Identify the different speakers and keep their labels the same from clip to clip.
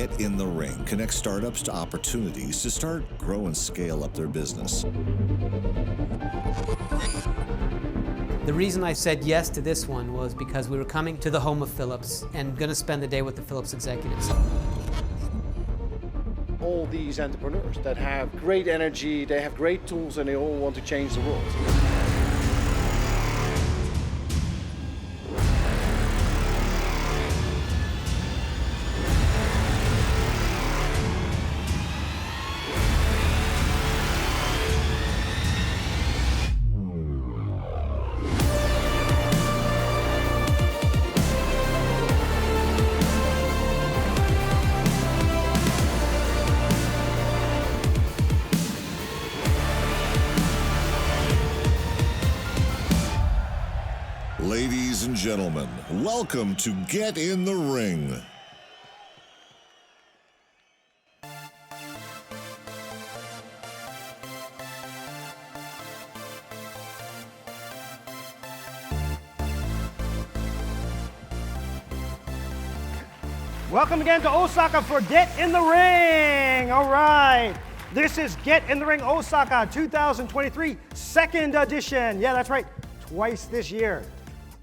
Speaker 1: Get in the Ring connects startups to opportunities to start, grow, and scale up their business.
Speaker 2: The reason I said yes to this one was because we were coming to the home of Philips and going to spend the day with the Philips executives.
Speaker 3: All these entrepreneurs that have great energy, they have great tools, and they all want to change the world.
Speaker 1: Ladies and gentlemen, welcome to Get in the Ring.
Speaker 4: Welcome again to Osaka for Get in the Ring. All right. This is Get in the Ring Osaka 2023 second edition. Yeah, that's right. Twice this year.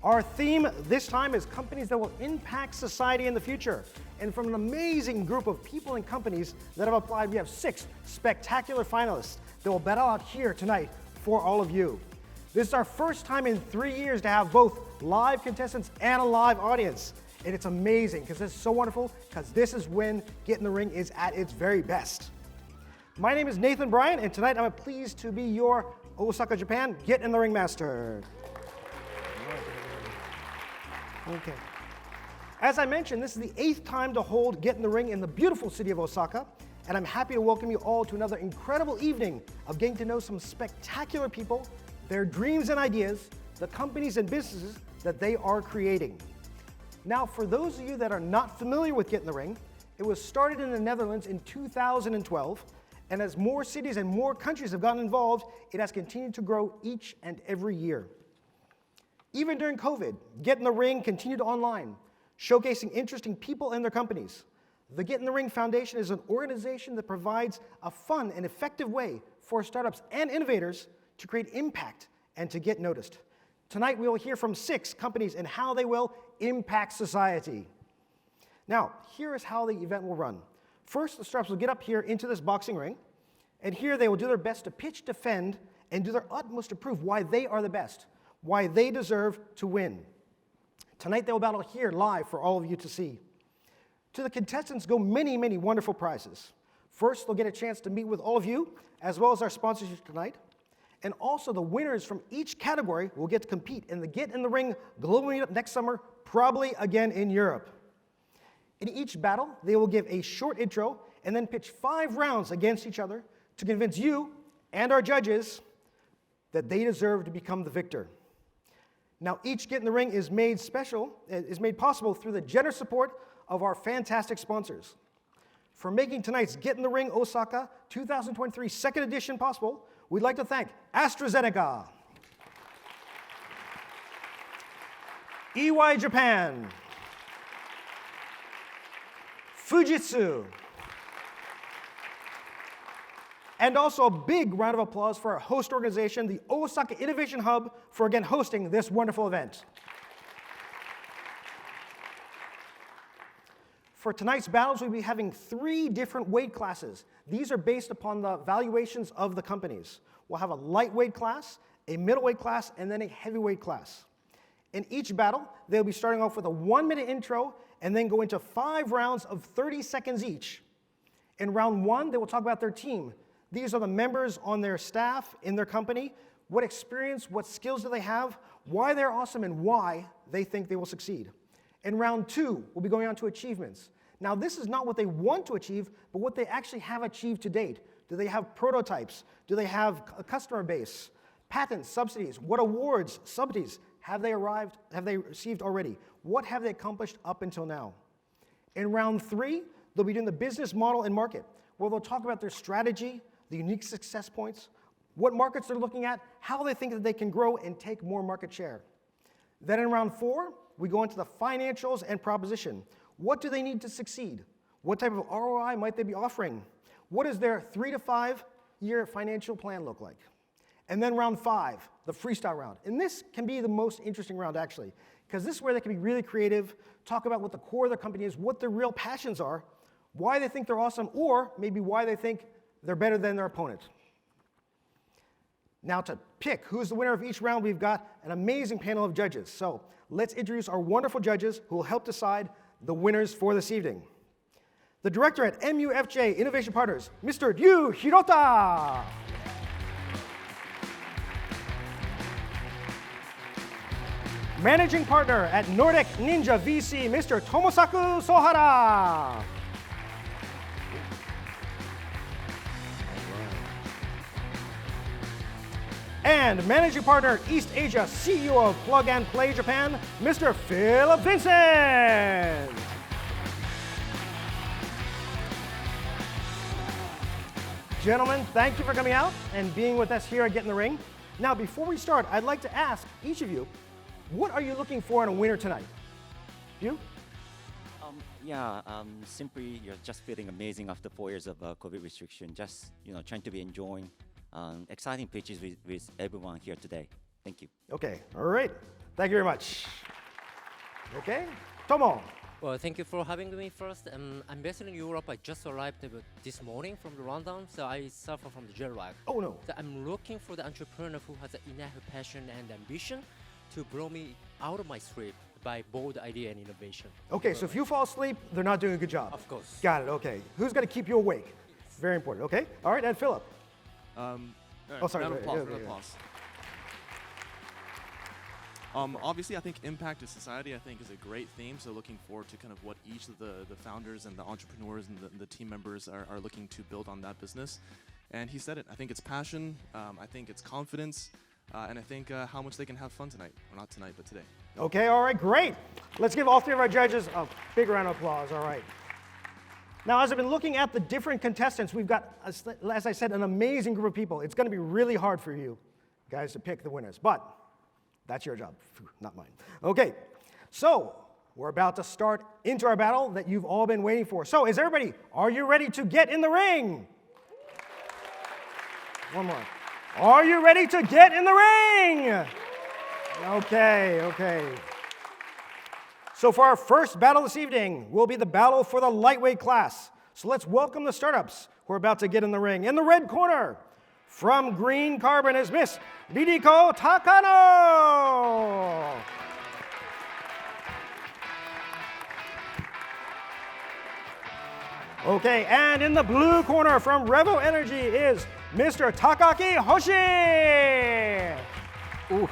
Speaker 4: Our theme this time is companies that will impact society in the future. And from an amazing group of people and companies that have applied, we have 6 spectacular finalists that will battle out here tonight for all of you. This is our first time in 3 years to have both live contestants and a live audience. And it's amazing because it's so wonderful because this is when Get in the Ring is at its very best. My name is Nathan Bryan, and tonight I'm pleased to be your Osaka, Japan Get in the Ring Master. Okay. As I mentioned, this is the 8th time to hold Get in the Ring in the beautiful city of Osaka, and I'm happy to welcome you all to another incredible evening of getting to know some spectacular people, their dreams and ideas, the companies and businesses that they are creating. Now, for those of you that are not familiar with Get in the Ring, it was started in the Netherlands in 2012, and as more cities and more countries have gotten involved, it has continued to grow each and every year. Even during COVID, Get in the Ring continued online, showcasing interesting people and their companies. The Get in the Ring Foundation is an organization that provides a fun and effective way for startups and innovators to create impact and to get noticed. Tonight, we will hear from 6 companies and how they will impact society. Now, here is how the event will run. First, the startups will get up here into this boxing ring, and here they will do their best to pitch, defend, and do their utmost to prove why they are the best, why they deserve to win. Tonight they will battle here live for all of you to see. To the contestants go many, many wonderful prizes. First, they'll get a chance to meet with all of you, as well as our sponsors tonight. And also the winners from each category will get to compete in the Get in the Ring Global Meetup next summer, probably again in Europe. In each battle, they will give a short intro and then pitch 5 rounds against each other to convince you and our judges that they deserve to become the victor. Now, each Get in the Ring is made possible through the generous support of our fantastic sponsors. For making tonight's Get in the Ring Osaka 2023 second edition possible, we'd like to thank AstraZeneca, EY Japan, Fujitsu, and also a big round of applause for our host organization, the Osaka Innovation Hub, for again hosting this wonderful event. For tonight's battles, we'll be having 3 different weight classes. These are based upon the valuations of the companies. We'll have a lightweight class, a middleweight class, and then a heavyweight class. In each battle, they'll be starting off with a 1-minute intro and then go into 5 rounds of 30 seconds each. In round 1, they will talk about their team. These are the members on their staff in their company. What experience, what skills do they have, why they're awesome, and why they think they will succeed. In round 2, we'll be going on to achievements. Now, this is not what they want to achieve, but what they actually have achieved to date. Do they have prototypes? Do they have a customer base? Patents, subsidies, what awards, subsidies have they received already? What have they accomplished up until now? In round 3, they'll be doing the business model and market, where they'll talk about their strategy, the unique success points, what markets they're looking at, how they think that they can grow and take more market share. Then in round 4, we go into the financials and proposition. What do they need to succeed? What type of ROI might they be offering? What does their 3 to 5 year financial plan look like? And then round 5, the freestyle round. And this can be the most interesting round, actually, because this is where they can be really creative, talk about what the core of their company is, what their real passions are, why they think they're awesome, or maybe why they think they're better than their opponent. Now to pick who's the winner of each round, we've got an amazing panel of judges. So let's introduce our wonderful judges who will help decide the winners for this evening. The director at MUFJ Innovation Partners, Mr. Ryu Hirota. Managing partner at Nordic Ninja VC, Mr. Tomosaku Sohara. And managing partner, East Asia CEO of Plug and Play Japan, Mr. Philip Vincent. Gentlemen, thank you for coming out and being with us here at Get in the Ring. Now, before we start, I'd like to ask each of you, what are you looking for in a winner tonight? You?
Speaker 5: Simply you're just feeling amazing after 4 years of COVID restriction. Just trying to be enjoying exciting pitches with everyone here today. Thank you.
Speaker 4: Okay, all right. Thank you very much. Okay, Tomo.
Speaker 6: Well, thank you for having me first. I'm based in Europe. I just arrived this morning from the London, so I suffer from the jet lag.
Speaker 4: Oh no.
Speaker 6: So I'm looking for the entrepreneur who has enough passion and ambition to blow me out of my sleep by bold idea and innovation.
Speaker 4: Okay, so if you fall asleep, they're not doing a good job.
Speaker 6: Of course.
Speaker 4: Got it, okay. Who's going to keep you awake? Very important, okay? All right, and Philip.
Speaker 7: Right,
Speaker 4: Oh, sorry.
Speaker 7: Round of applause.
Speaker 4: Yeah,
Speaker 7: Round of applause. Obviously, I think impact to society, I think, is a great theme. So looking forward to kind of what each of the founders and the entrepreneurs and the team members are looking to build on that business. And he said it. I think it's passion. I think it's confidence. And I think how much they can have fun tonight. Or not tonight, but today.
Speaker 4: Okay, all right, great. Let's give all three of our judges a big round of applause, all right. Now, as I've been looking at the different contestants, we've got, as I said, an amazing group of people. It's going to be really hard for you guys to pick the winners, but that's your job, not mine. Okay, so we're about to start into our battle that you've all been waiting for. So are you ready to get in the ring? One more. Are you ready to get in the ring? Okay. So for our first battle this evening will be the battle for the lightweight class. So let's welcome the startups who are about to get in the ring. In the red corner, from Green Carbon is Miss Ririko Takano. Okay, and in the blue corner from Revo Energy is Mr. Takaki Hoshi. Oof.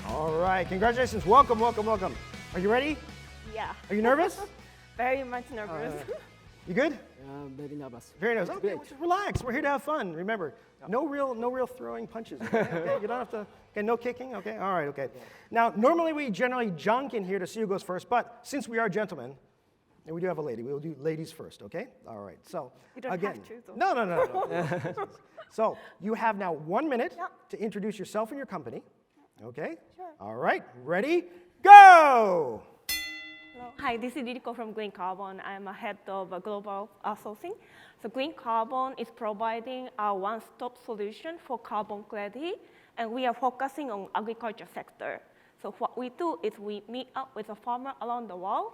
Speaker 4: All right, congratulations. Welcome. Are you ready?
Speaker 8: Yeah.
Speaker 4: Are you nervous?
Speaker 8: Very much nervous.
Speaker 4: You good?
Speaker 9: Very nervous.
Speaker 4: Very nervous. Okay, well, just relax. We're here to have fun. Remember, no real throwing punches. Okay? You don't have to. Okay, no kicking. Okay. All right. Okay. Now, normally we generally junk in here to see who goes first, but since we are gentlemen, and we do have a lady, we'll do ladies first. Okay. All right. So
Speaker 8: You don't
Speaker 4: again,
Speaker 8: have to, though.
Speaker 4: no. So you have now 1 minute to introduce yourself and your company. Okay.
Speaker 8: Sure.
Speaker 4: All right. Ready? Go.
Speaker 8: Hello. Hi, this is Ririko from Green Carbon. I'm a head of global sourcing. So Green Carbon is providing a one-stop solution for carbon credit, and we are focusing on agriculture sector. So what we do is we meet up with a farmer around the world,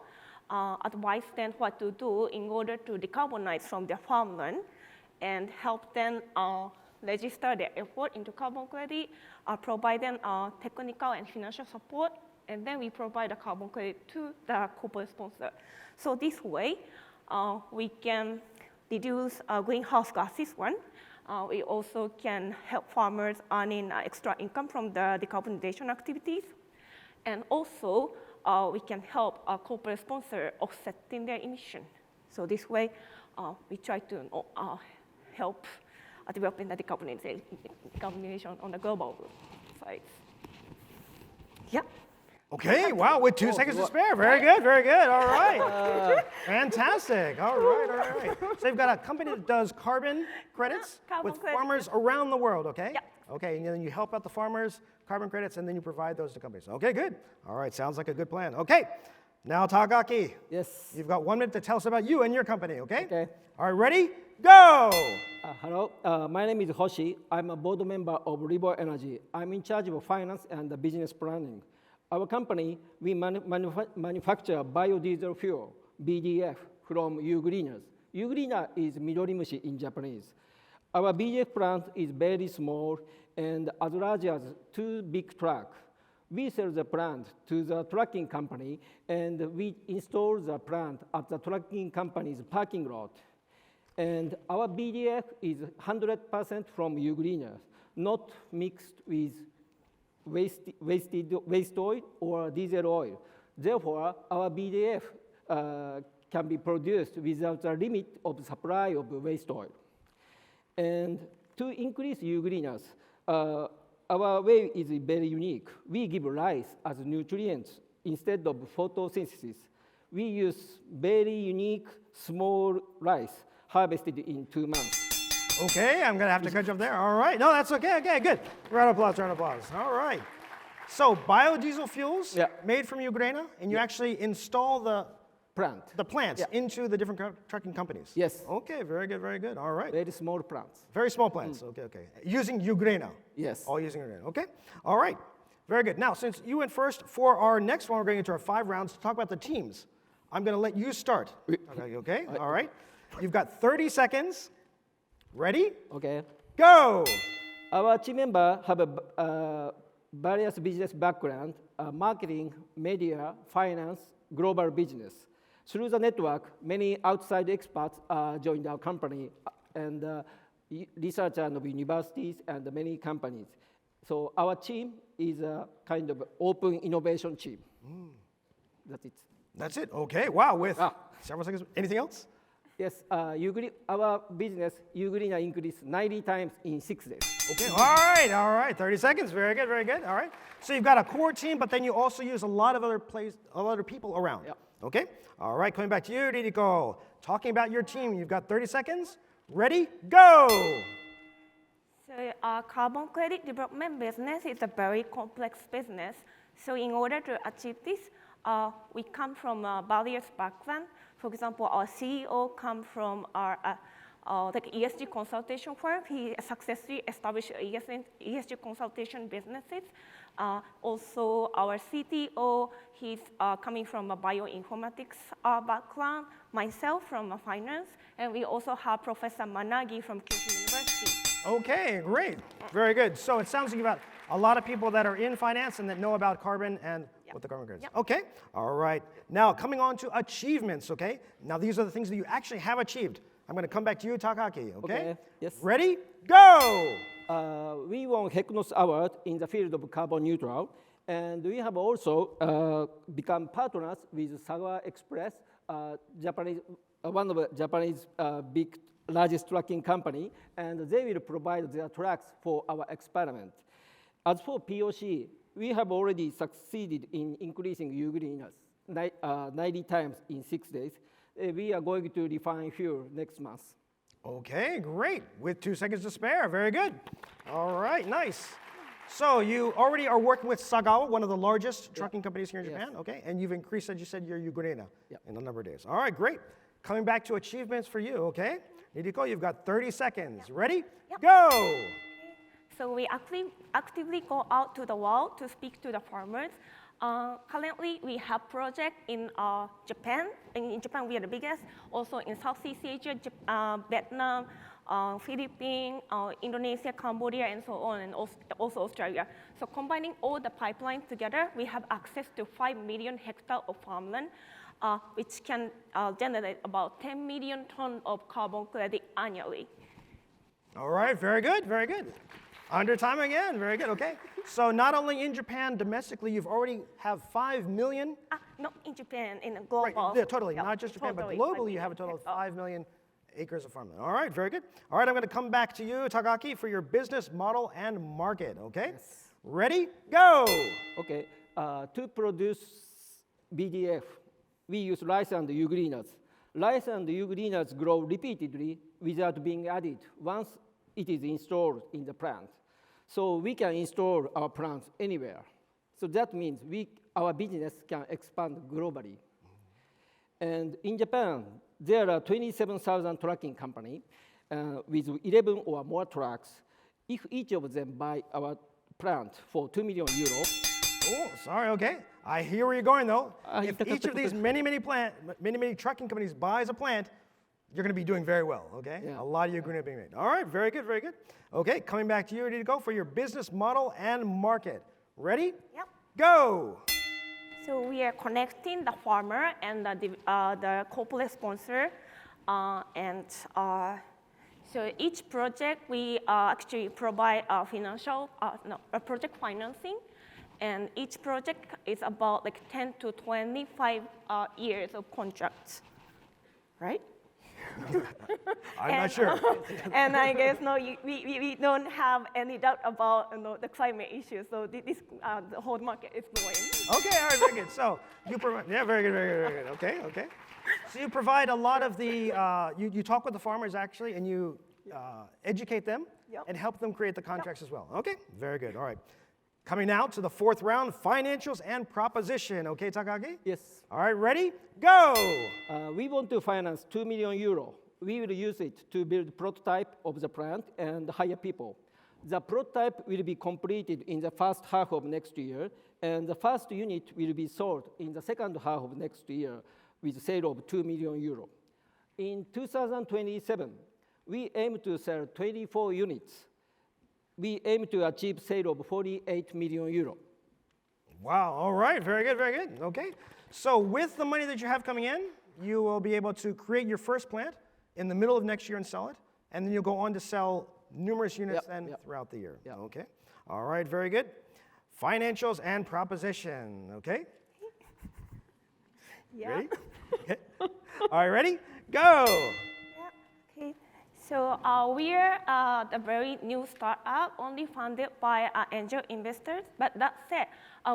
Speaker 8: advise them what to do in order to decarbonize from their farmland, and help them register their effort into carbon credit, provide them technical and financial support, and then we provide a carbon credit to the corporate sponsor. So this way, we can reduce greenhouse gases, one. We also can help farmers earning extra income from the decarbonization activities. And also, we can help a corporate sponsor offsetting their emission. So this way, we try to help developing the decarbonization on the global side. Yeah.
Speaker 4: Okay, wow, with 2 seconds to spare. Very good. All right. Fantastic. All right. So you've got a company that does carbon credits
Speaker 8: Carbon
Speaker 4: with
Speaker 8: credit.
Speaker 4: farmers around the world, okay?
Speaker 8: Yeah,
Speaker 4: Okay, and then you help out the farmers, carbon credits, and then you provide those to companies. Okay, good. All right, sounds like a good plan. Okay, now Takaki.
Speaker 9: Yes.
Speaker 4: You've got 1 minute to tell us about you and your company, okay?
Speaker 9: Okay.
Speaker 4: All right, ready? Go!
Speaker 9: Hello, my name is Hoshi. I'm a board member of Revo Energy. I'm in charge of finance and business planning. Our company, we manufacture biodiesel fuel, BDF, from Ugreeners. Ugreener is midorimushi in Japanese. Our BDF plant is very small and as large as 2 big trucks. We sell the plant to the trucking company and we install the plant at the trucking company's parking lot. And our BDF is 100% from Ugreener, not mixed with waste oil or diesel oil. Therefore, our BDF can be produced without the limit of supply of waste oil. And to increase Ugreeners, our way is very unique. We give rice as nutrients instead of photosynthesis. We use very unique small rice harvested in 2 months.
Speaker 4: Okay, I'm gonna have to cut you off there. All right, no, that's okay, okay, good. Round of applause, round of applause. All right. So biodiesel fuels made from Ugrena, and you actually install the plants into the different trucking companies.
Speaker 9: Yes.
Speaker 4: Okay, very good, very good. All right.
Speaker 9: Very small plants.
Speaker 4: Very small plants. Okay, okay. Using Ugrena.
Speaker 9: Yes.
Speaker 4: All using Ugrena. Okay. All right. Very good. Now, since you went first for our next one, we're going into our 5 rounds to talk about the teams. I'm going to let you start. Okay. Okay. All right. You've got 30 seconds. Ready?
Speaker 9: Okay.
Speaker 4: Go.
Speaker 9: Our team members have various business background, marketing, media, finance, global business. Through the network, many outside experts joined our company and researchers of universities and many companies. So our team is a kind of open innovation team. That's it.
Speaker 4: That's it. Okay. Wow. With several seconds. Anything else?
Speaker 9: Yes. Our business, Ugreener increased 90 times in 6 days.
Speaker 4: Okay. All right. All right. 30 seconds. Very good. Very good. All right. So you've got a core team, but then you also use a lot of other people around.
Speaker 9: Yep.
Speaker 4: Okay. All right. Coming back to you, Ririko. Talking about your team. You've got 30 seconds. Ready? Go.
Speaker 8: So our carbon credit development business is a very complex business. So in order to achieve this, we come from various backgrounds. For example, our CEO comes from our like ESG consultation firm. He successfully established ESG consultation businesses. Also, our CTO, he's coming from a bioinformatics background. Myself from finance, and we also have Professor Managi from Kyushu University.
Speaker 4: Okay, great. Very good. So it sounds like you've got a lot of people that are in finance and that know about carbon and what the carbon credits. Okay, all right. Now, coming on to achievements, okay? Now, these are the things that you actually have achieved. I'm going to come back to you, Takaki, okay?
Speaker 9: Yes.
Speaker 4: Ready? Go!
Speaker 9: We won HECNOS Award in the field of carbon neutral, and we have also become partners with Saga Express, one of the Japanese largest trucking company, and they will provide their trucks for our experiment. As for POC, we have already succeeded in increasing Ugreeners 90 times in 6 days. We are going to refine fuel next month.
Speaker 4: Okay, great. With 2 seconds to spare. Very good. All right, nice. So you already are working with Sagawa, one of the largest trucking companies here in Japan, okay? And you've increased, as you said, your Ugrena in a number of days. All right, great. Coming back to achievements for you, okay? Nidiko, you've got 30 seconds. Ready? Go!
Speaker 8: So we actively go out to the world to speak to the farmers. Currently, we have projects in Japan. In Japan, we are the biggest. Also in Southeast Asia, Vietnam, Philippines, Indonesia, Cambodia, and so on, and also Australia. So combining all the pipelines together, we have access to 5 million hectares of farmland, which can generate about 10 million tons of carbon credit annually.
Speaker 4: All right, very good, very good. Under time again, very good, okay. So not only in Japan, domestically, you've already have 5 million?
Speaker 8: Not in Japan, in global.
Speaker 4: Right, yeah, totally, not just Japan,
Speaker 8: totally,
Speaker 4: but globally you have a total of 5 million acres of farmland. All right, very good. All right, I'm gonna come back to you, Takaki, for your business model and market, okay? Yes. Ready, go!
Speaker 9: Okay, to produce BDF, we use rice and Ugreeners. Rice and Ugreeners grow repeatedly without being added once it is installed in the plant. So we can install our plants anywhere. So that means our business can expand globally. And in Japan, there are 27,000 trucking companies with 11 or more trucks. If each of them buy our plant for 2 million euro.
Speaker 4: Oh, sorry, okay. I hear where you're going though. If each of these many trucking companies buys a plant, you're going to be doing very well, okay?
Speaker 9: Yeah.
Speaker 4: A lot of you are going to be made. All right, very good, very good. Okay, coming back to you, ready to go for your business model and market. Ready?
Speaker 8: Yep.
Speaker 4: Go!
Speaker 8: So we are connecting the farmer and the corporate sponsor, so each project we actually provide project financing, and each project is about like 10 to 25 years of contracts, right?
Speaker 4: I'm not sure.
Speaker 8: And I guess we don't have any doubt about the climate issue. So the whole market is growing.
Speaker 4: Okay, all right, very good. So you provide, yeah, very good, very good, very good. Okay, okay. So you provide a lot of the, you talk with the farmers actually, and you educate them and help them create the contracts as well. Okay, very good. All right. Coming now to the fourth round, financials and proposition. Okay, Takagi?
Speaker 9: Yes.
Speaker 4: All right, ready? Go!
Speaker 9: We want to finance 2 million euro. We will use it to build prototype of the plant and hire people. The prototype will be completed in the first half of next year, and the first unit will be sold in the second half of next year with a sale of 2 million euro. In 2027, we aim to sell 24 units. We aim to achieve sale of 48 million euro.
Speaker 4: Wow, all right, very good, very good. Okay, so with the money that you have coming in, you will be able to create your first plant in the middle of next year and sell it, and then you'll go on to sell numerous units throughout the year. Okay, all right, very good. Financials and proposition, okay?
Speaker 8: Yeah.
Speaker 4: Ready? Okay. All right, ready? Go!
Speaker 8: Okay. So we're a very new startup, only funded by angel investors. But that said,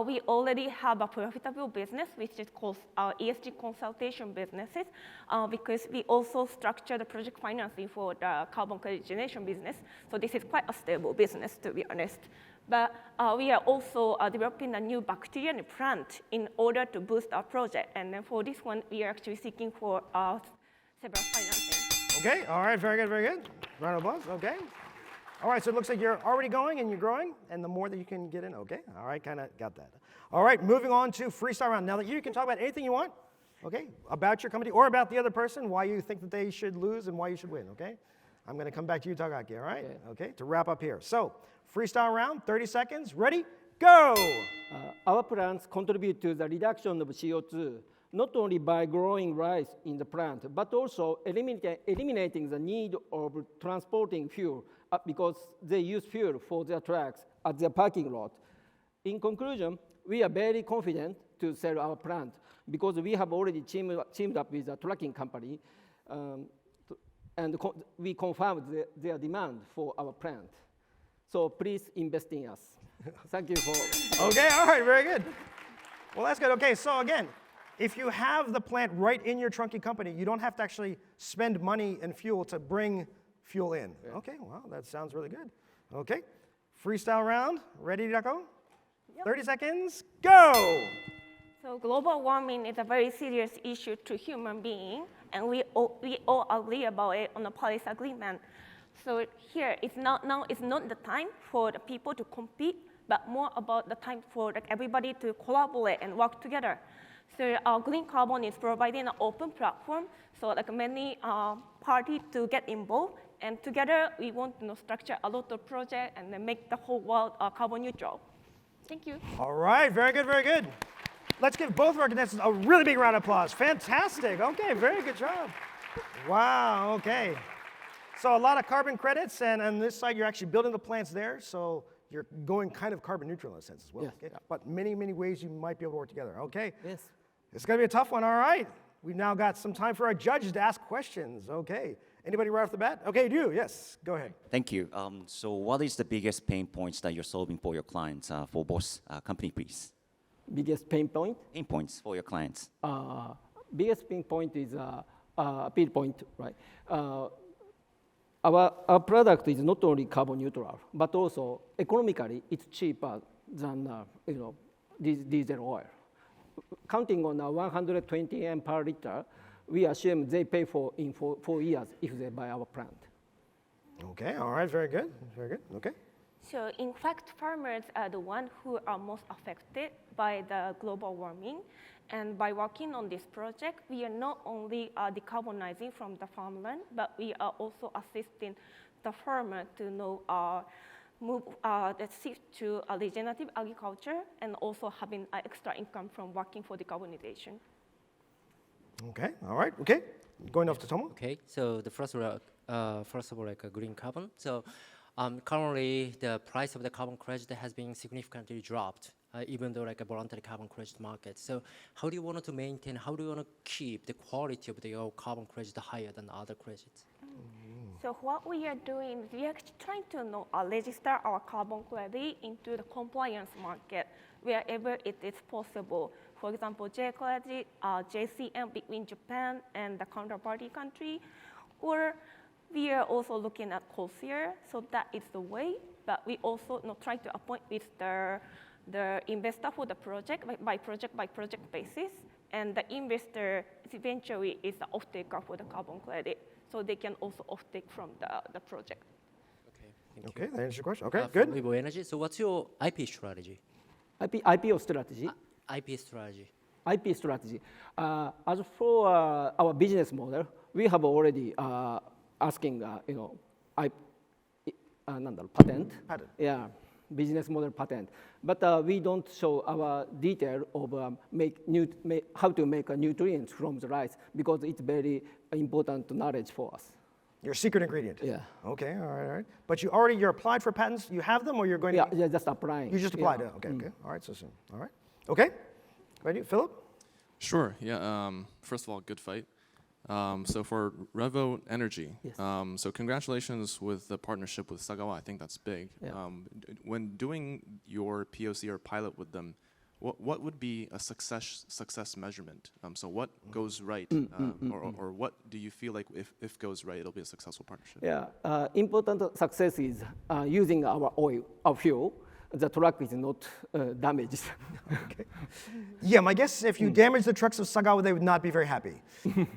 Speaker 8: we already have a profitable business, which is called our ESG consultation businesses, because we also structure the project financing for the carbon credit generation business. So this is quite a stable business, to be honest. But we are also developing a new bacteria and plant in order to boost our project. And then for this one, we are actually seeking for several financing.
Speaker 4: Okay, all right, very good, very good. Round of applause, okay. All right, so it looks like you're already going and you're growing, and the more that you can get in, okay. All right, kind of got that. All right, moving on to freestyle round. Now that you can talk about anything you want, okay, about your company or about the other person, why you think that they should lose and why you should win, okay? I'm going to come back to you, Takaki, all right? Okay, to wrap up here. So, freestyle round, 30 seconds, ready, go!
Speaker 9: Our plants contribute to the reduction of CO2, not only by growing rice in the plant, but also eliminating the need of transporting fuel because they use fuel for their trucks at their parking lot. In conclusion, we are very confident to sell our plant because we have already teamed up with a trucking company and we confirmed their demand for our plant. So please invest in us. Thank you for...
Speaker 4: Okay, all right, very good. Well, that's good. Okay, so again, if you have the plant right in your trunking company, you don't have to actually spend money and fuel to bring fuel in. Yeah. Okay, well, that sounds really good. Okay, freestyle round. Ready, Dako? Yep. 30 seconds, go!
Speaker 8: So global warming is a very serious issue to human beings, and we all agree about it on the Paris Agreement. So here, it's not the time for the people to compete, but more about the time for everybody to collaborate and work together. So Green Carbon is providing an open platform, so many parties to get involved, and together we want to structure a lot of projects and then make the whole world carbon neutral. Thank you.
Speaker 4: All right, very good, very good. Let's give both of our contestants a really big round of applause. Fantastic. Okay, very good job. Wow, okay. So a lot of carbon credits, and on this side, you're actually building the plants there, so you're going kind of carbon neutral in a sense as well.
Speaker 9: Yes.
Speaker 4: Okay? But many, many ways you might be able to work together. Okay?
Speaker 9: Yes.
Speaker 4: It's going to be a tough one, all right. We've now got some time for our judges to ask questions. Okay. Anybody right off the bat? Okay, you. Yes, go ahead.
Speaker 5: Thank you. So what is the biggest pain points that you're solving for your clients for both company, please?
Speaker 9: Biggest pain point?
Speaker 5: Pain points for your clients.
Speaker 9: Biggest pain point is appeal point, right? our product is not only carbon neutral, but also economically it's cheaper than diesel oil. Counting on 120 yen per liter, we assume they pay for in 4 years if they buy our plant.
Speaker 4: Okay, all right, very good, okay.
Speaker 8: So in fact, farmers are the ones who are most affected by the global warming. And by working on this project, we are not only decarbonizing from the farmland, but we are also assisting the farmer to move the shift to regenerative agriculture and also having extra income from working for decarbonization.
Speaker 4: Okay, all right, okay. Going off to Tomo.
Speaker 6: Okay, so the first of all, like green carbon. So currently, the price of the carbon credit has been significantly dropped, even though like a voluntary carbon credit market. So how do you want to maintain, how do you want to keep the quality of your carbon credit higher than other credits?
Speaker 8: So what we are doing is we are actually trying to register our carbon credit into the compliance market wherever it is possible. For example, J-credit, JCM between Japan and the counterparty country, or we are also looking at COSIR, so that is the way, but we also try to appoint with the investor for the project by project basis, and the investor eventually is the off-taker for the carbon credit, so they can also off-take from the project.
Speaker 6: Okay, thank
Speaker 4: Okay,
Speaker 6: you.
Speaker 4: that answers your question. Okay, good.
Speaker 6: Revo Energy, so what's your IP strategy?
Speaker 9: IPO strategy?
Speaker 6: IP strategy.
Speaker 9: IP strategy. As for our business model, we have already asking, patent.
Speaker 4: Patent.
Speaker 9: Yeah, business model patent. But we don't show our detail of how to make nutrients from the rice because it's very important knowledge for us.
Speaker 4: Your secret ingredient.
Speaker 9: Yeah.
Speaker 4: Okay, all right. But you're applied for patents, you have them, or you're going to?
Speaker 9: Yeah, just applying.
Speaker 4: You just applied it, okay, okay. All right, so soon, all right. Okay, ready, Philip?
Speaker 7: Sure, yeah, first of all, good fight. So for Revo Energy,
Speaker 9: Yes.
Speaker 7: So congratulations with the partnership with Sagawa. I think that's big.
Speaker 9: Yeah.
Speaker 7: When doing your POC or pilot with them, what would be a success measurement? So what goes right, or what do you feel like if goes right, it'll be a successful partnership?
Speaker 9: Yeah, important success is using our oil, our fuel. The truck is not damaged.
Speaker 4: Okay. Yeah, my guess is if you damage the trucks of Sagawa, they would not be very happy.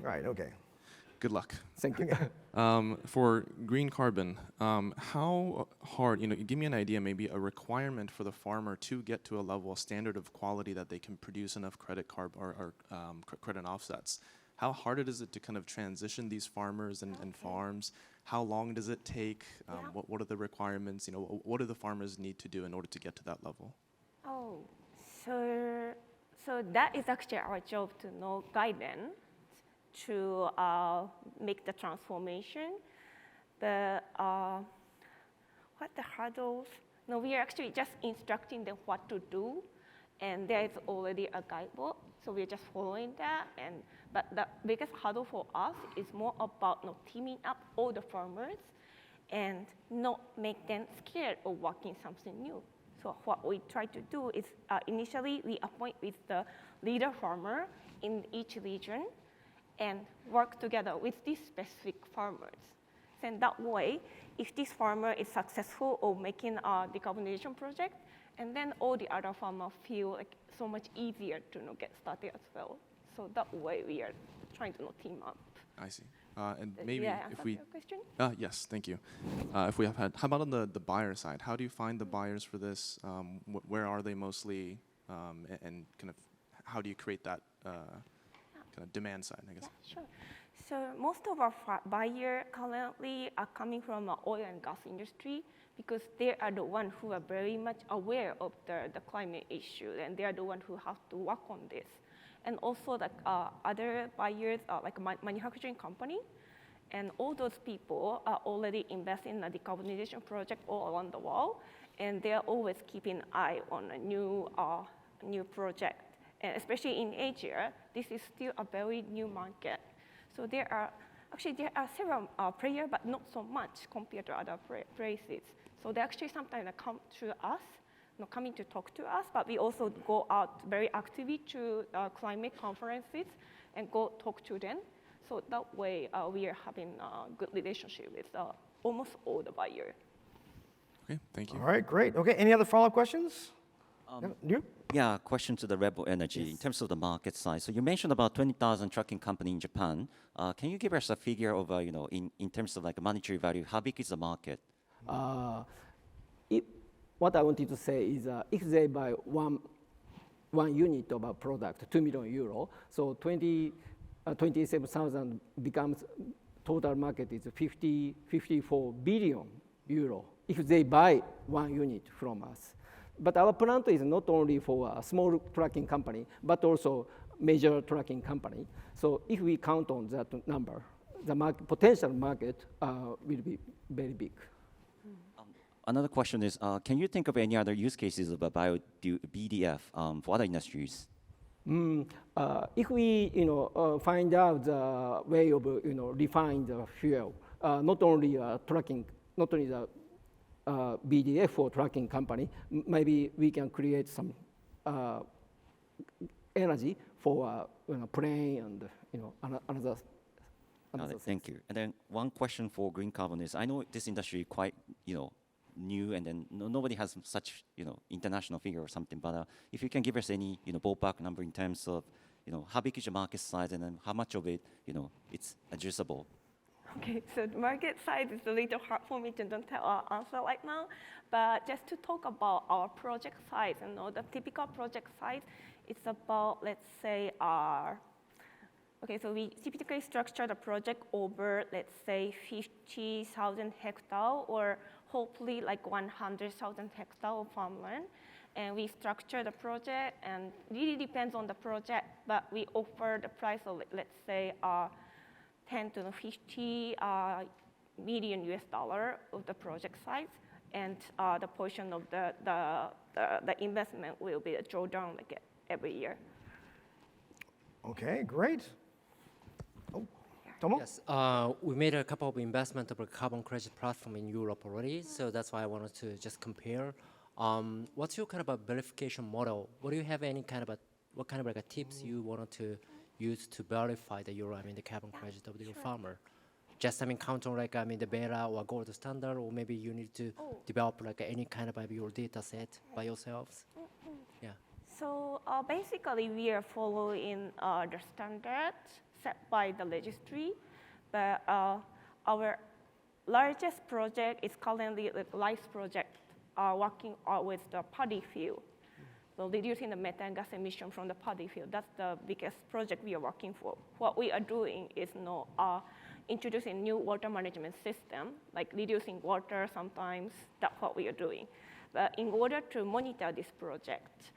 Speaker 4: Right, okay.
Speaker 7: Good luck.
Speaker 9: Thank you.
Speaker 7: For green carbon, how hard, give me an idea, maybe a requirement for the farmer to get to a level, a standard of quality that they can produce enough credit offsets. How hard is it to kind of transition these farmers and farms? How long does it take? What are the requirements? What do the farmers need to do in order to get to that level?
Speaker 8: Oh, so that is actually our job to know guidance to make the transformation. What the hurdles? No, we are actually just instructing them what to do, and there is already a guidebook, so we are just following that. But the biggest hurdle for us is more about teaming up all the farmers and not make them scared of working something new. So what we try to do is initially we appoint with the leader farmer in each region and work together with these specific farmers. And that way, if this farmer is successful of making a decarbonization project, and then all the other farmers feel like so much easier to get started as well. So that way we are trying to team up.
Speaker 7: I see. And maybe
Speaker 8: Did I
Speaker 7: if
Speaker 8: answer
Speaker 7: we,
Speaker 8: your question?
Speaker 7: yes, thank you. If we have had, how about on the buyer side? How do you find the buyers for this? Where are they mostly? And kind of, how do you create that kind of demand side, I guess?
Speaker 8: Yeah, sure. So most of our buyers currently are coming from the oil and gas industry because they are the ones who are very much aware of the climate issue, and they are the ones who have to work on this. And also the other buyers are like manufacturing company, and all those people are already investing in a decarbonization project all around the world, and they are always keeping an eye on a new project. And especially in Asia, this is still a very new market. So there are several players, but not so much compared to other places. So they actually sometimes come to us, coming to talk to us, but we also go out very actively to climate conferences and go talk to them. So that way, we are having a good relationship with almost all the buyers.
Speaker 7: Okay, thank you.
Speaker 4: All right, great. Okay, any other follow-up questions? You?
Speaker 5: Yeah, question to the Revo Energy in terms of the market size. So you mentioned about 20,000 trucking company in Japan. Can you give us a figure of, in terms of like monetary value, how big is the market?
Speaker 9: What I wanted to say is if they buy one unit of a product, 2 million euro, so 27,000 becomes total market is 54 billion euro if they buy one unit from us. But our plant is not only for a small trucking company, but also major trucking company. So if we count on that number, the potential market will be very big.
Speaker 5: Another question is, can you think of any other use cases of a BDF for other industries?
Speaker 9: If we find out the way of refine the fuel, not only trucking, not only the BDF for trucking company, maybe we can create some energy for plane and another.
Speaker 5: Thank you. And then one question for Green Carbon is, I know this industry quite new, and then nobody has such international figure or something. But if you can give us any ballpark number in terms of how big is your market size, and then how much of it it's addressable.
Speaker 8: Okay, so the market size is a little hard for me to don't answer right now, but just to talk about our project size, the typical project size, it's about, let's say, okay, so we typically structure the project over, let's say, 50,000 hectares, or hopefully like 100,000 hectares of farmland. And we structure the project, and really depends on the project, but we offer the price of, let's say, 10 to 50 million US dollar of the project size, and the portion of the investment will be drawn down like every year.
Speaker 4: Okay, great. Oh, Tomo?
Speaker 6: Yes, we made a couple of investment of a carbon credit platform in Europe already, so that's why I wanted to just compare. What's your kind of a verification model? What do you have any kind of what kind of like a tips you wanted to use to verify the the carbon credit of your farmer? Just count on like the beta or gold standard, or maybe you need to develop like any kind of your data set by yourselves. Yeah.
Speaker 8: So basically, we are following the standards set by the registry, but our largest project is currently the rice project, working with the paddy field. So reducing the methane gas emission from the paddy field. That's the biggest project we are working for. What we are doing is introducing new water management system, like reducing water sometimes. That's what we are doing. But in order to monitor this project,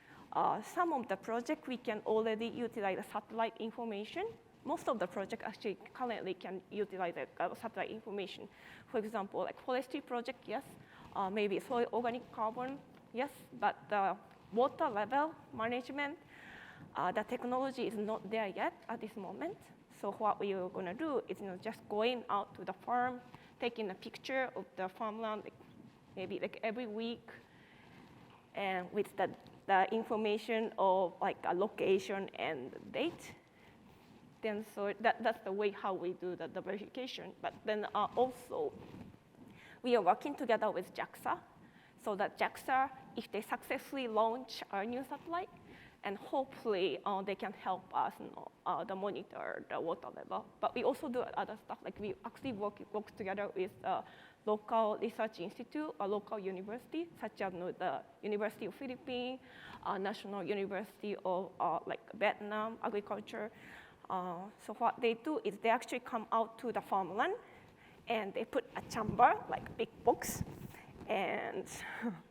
Speaker 8: some of the project we can already utilize the satellite information. Most of the project actually currently can utilize satellite information. For example, like forestry project, yes. Maybe soil organic carbon, yes. But the water level management, the technology is not there yet at this moment. So what we are going to do is just going out to the farm, taking a picture of the farmland, maybe like every week, and with the information of like a location and date. Then so that's the way how we do the verification. But then also, we are working together with JAXA, so that JAXA, if they successfully launch our new satellite, and hopefully they can help us to monitor the water level. But we also do other stuff, like we actually work together with local research institute or local university, such as the University of Philippines, National University of like Vietnam Agriculture. So what they do is they actually come out to the farmland, and they put a chamber, like big box, and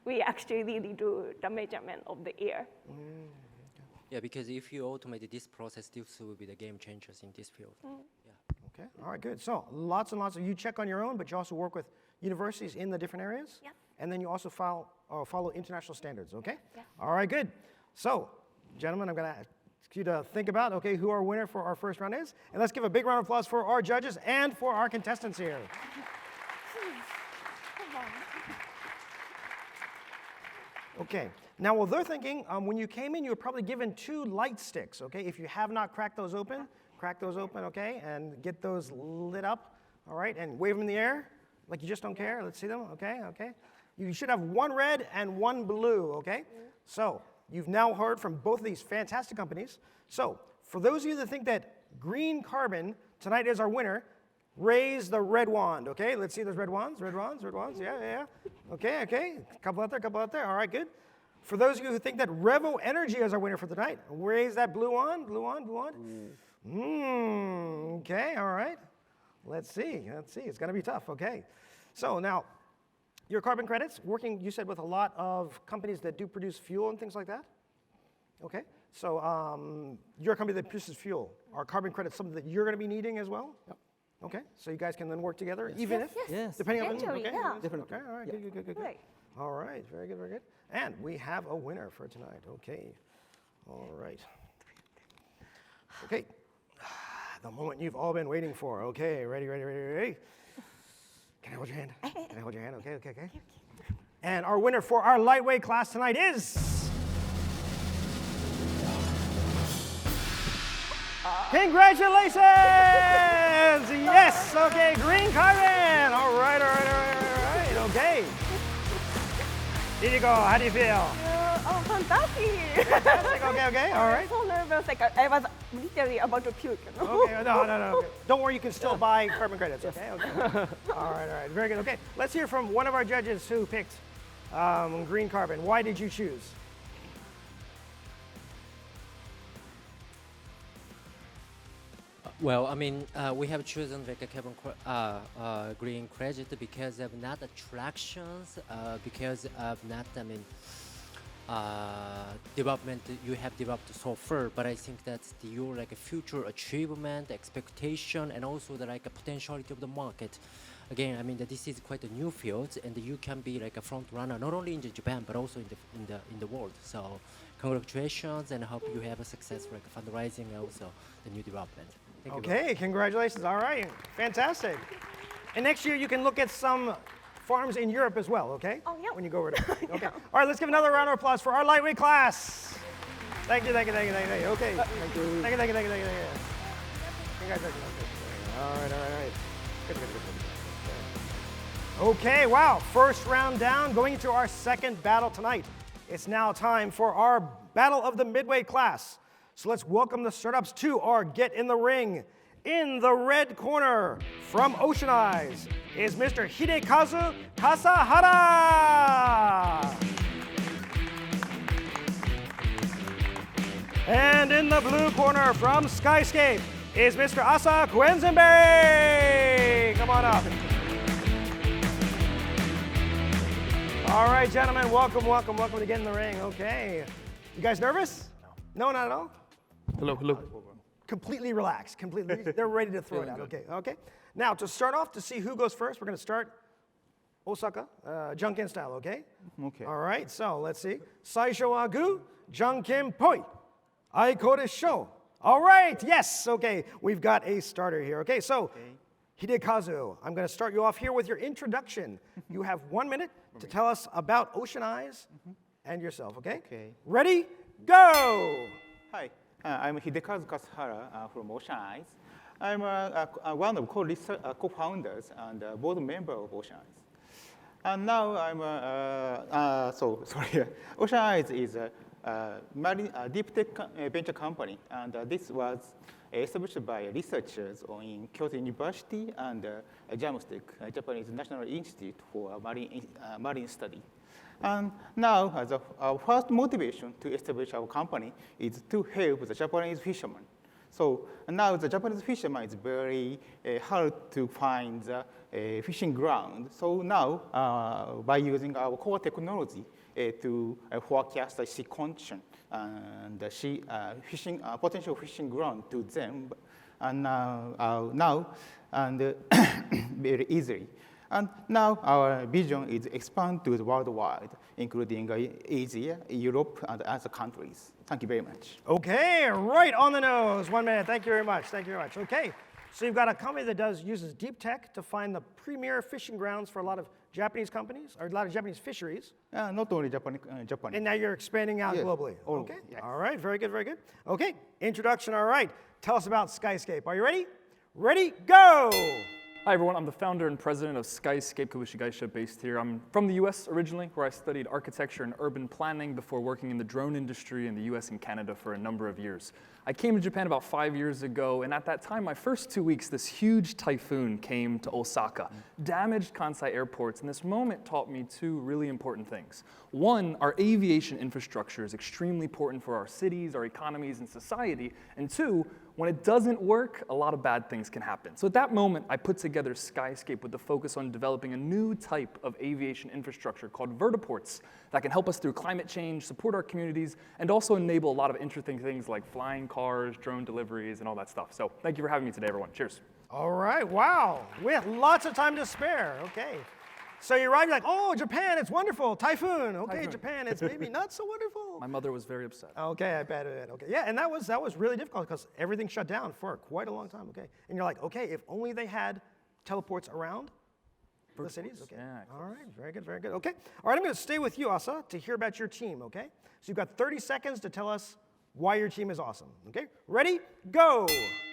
Speaker 8: we actually really do the measurement of the air.
Speaker 6: Yeah, because if you automate this process, this will be the game changers in this field. Yeah.
Speaker 4: Okay, all right, good. So lots and lots of, you check on your own, but you also work with universities in the different areas?
Speaker 8: Yeah.
Speaker 4: And then you also follow international standards, okay?
Speaker 8: Yeah.
Speaker 4: All right, good. So, gentlemen, I'm gonna ask you to think about, okay, who our winner for our first round is. And let's give a big round of applause for our judges and for our contestants here. Okay, now while they're thinking, when you came in, you were probably given 2 light sticks, okay? If you have not cracked those open, crack those open, okay, and get those lit up, all right, and wave them in the air like you just don't care. Let's see them, okay, okay. You should have one red and one blue, okay? So you've now heard from both of these fantastic companies. So for those of you that think that Green Carbon tonight is our winner, raise the red wand, okay? Let's see those red wands, yeah. Okay, okay, couple out there, all right, good. For those of you who think that Revo Energy is our winner for tonight, raise that blue wand. Okay, all right. Let's see, it's gonna be tough, okay. So now, your carbon credits, working, you said, with a lot of companies that do produce fuel and things like that? Okay, so you're a company that produces fuel. Are carbon credits something that you're gonna be needing as well?
Speaker 9: Yep.
Speaker 4: Okay, so you guys can then work together, even if?
Speaker 9: Yes.
Speaker 4: Depending on,
Speaker 8: Actually,
Speaker 4: okay?
Speaker 8: yeah.
Speaker 9: Definitely.
Speaker 4: Okay, all right,
Speaker 9: Yeah.
Speaker 4: good.
Speaker 8: Right.
Speaker 4: All right, very good. And we have a winner for tonight, okay. All right. Okay, the moment you've all been waiting for. Okay, ready. Can I hold your hand? Okay. And our winner for our lightweight class tonight is... Congratulations! Yes, okay, Green Carbon. All right, okay. Here you go, how do you feel?
Speaker 8: Oh, fantastic!
Speaker 4: Fantastic, okay, all right.
Speaker 8: I'm so nervous, like I was literally about to puke, you know?
Speaker 4: Okay, no. Okay. Don't worry, you can still buy carbon credits, okay? All right, very good. Okay, let's hear from one of our judges who picked Green Carbon. Why did you choose?
Speaker 6: Well, I mean, we have chosen like a green credit because of not attractions, because of not, development you have developed so far. But I think that's your like a future achievement, expectation, and also the like a potentiality of the market. Again, I mean that this is quite a new field, and you can be like a front runner not only in Japan but also in the world. So, congratulations, and I hope you have a success like fundraising and also the new development. Thank you.
Speaker 4: Okay, congratulations. All right, fantastic. And next year you can look at some farms in Europe as well, okay?
Speaker 8: Oh, yeah.
Speaker 4: When you go over there. Okay. All right, let's give another round of applause for our lightweight class. Thank you. Okay. Thank you. Thank you. Congratulations. All right. Good. Okay, wow. First round down, going into our second battle tonight. It's now time for our battle of the midway class. So let's welcome the startups to our Get in the Ring. In the red corner, from Oceaneyes, is Mr. Hidekazu Kasahara. And in the blue corner, from SKYSCAPE, is Mr. Asa Kuenzenbei. Come on up. All right, gentlemen, welcome to Get in the Ring. Okay. You guys nervous? No, not at all?
Speaker 10: Hello.
Speaker 4: Completely relaxed, they're ready to throw it out, okay. Now, to start off, to see who goes first, we're gonna start Osaka, Junkin style, okay?
Speaker 10: Okay.
Speaker 4: All right, so let's see. Saisho wa gu, Junkin poi. Aiko desho. All right, yes, okay. We've got a starter here, okay? So, Hidekazu, I'm gonna start you off here with your introduction. You have 1 minute to tell us about Oceaneyes and yourself, okay?
Speaker 10: Okay.
Speaker 4: Ready, go!
Speaker 10: Hi, I'm Hidekazu Kasahara from Oceaneyes. I'm one of co-founders and board member of Oceaneyes. And now I'm Oceaneyes is a deep tech venture company, and this was established by researchers in Kyoto University and JAMSTEC, Japanese National Institute for Marine Study. And now, our first motivation to establish our company is to help the Japanese fishermen. So now the Japanese fishermen is very hard to find the fishing ground. So now, by using our core technology to forecast the sea condition and the sea potential fishing ground to them, and very easily. And now our vision is expand to the worldwide, including Asia, Europe, and other countries. Thank you very much.
Speaker 4: Okay, right on the nose. 1 minute. Thank you very much. Okay, So you've got a company that uses deep tech to find the premier fishing grounds for a lot of Japanese companies, or a lot of Japanese fisheries.
Speaker 10: Not only Japan.
Speaker 4: And now you're expanding out
Speaker 10: Yes,
Speaker 4: globally.
Speaker 10: all
Speaker 4: Okay.
Speaker 10: over, yes.
Speaker 4: All right. Very good. Very good. Okay. Introduction. All right. Tell us about SKYSCAPE. Are you ready? Ready? Go.
Speaker 11: Hi everyone, I'm the founder and president of SKYSCAPE株式会社based here. I'm from the US originally, where I studied architecture and urban planning before working in the drone industry in the US and Canada for a number of years. I came to Japan about 5 years ago, and at that time, my first 2 weeks, this huge typhoon came to Osaka, damaged Kansai airports, and this moment taught me two really important things. One, our aviation infrastructure is extremely important for our cities, our economies, and society, and two, when it doesn't work, a lot of bad things can happen. So at that moment, I put together SKYSCAPE with the focus on developing a new type of aviation infrastructure called vertiports that can help us through climate change, support our communities, and also enable a lot of interesting things like flying cars, drone deliveries, and all that stuff. So thank you for having me today, everyone. Cheers.
Speaker 4: All right. Wow. We have lots of time to spare. Okay. So you arrive, you're like, oh, Japan, it's wonderful. Typhoon. Okay,
Speaker 11: Typhoon.
Speaker 4: Japan, it's maybe not so wonderful.
Speaker 11: My mother was very upset.
Speaker 4: Okay, I bet it. Okay, yeah, and that was really difficult because everything shut down for quite a long time. Okay, and you're like, okay, if only they had teleports around the cities. Okay,
Speaker 11: yeah,
Speaker 4: all right, very good, very good. Okay, all right, I'm going to stay with you, Asa, to hear about your team. Okay, so you've got 30 seconds to tell us why your team is awesome. Okay, ready? Go.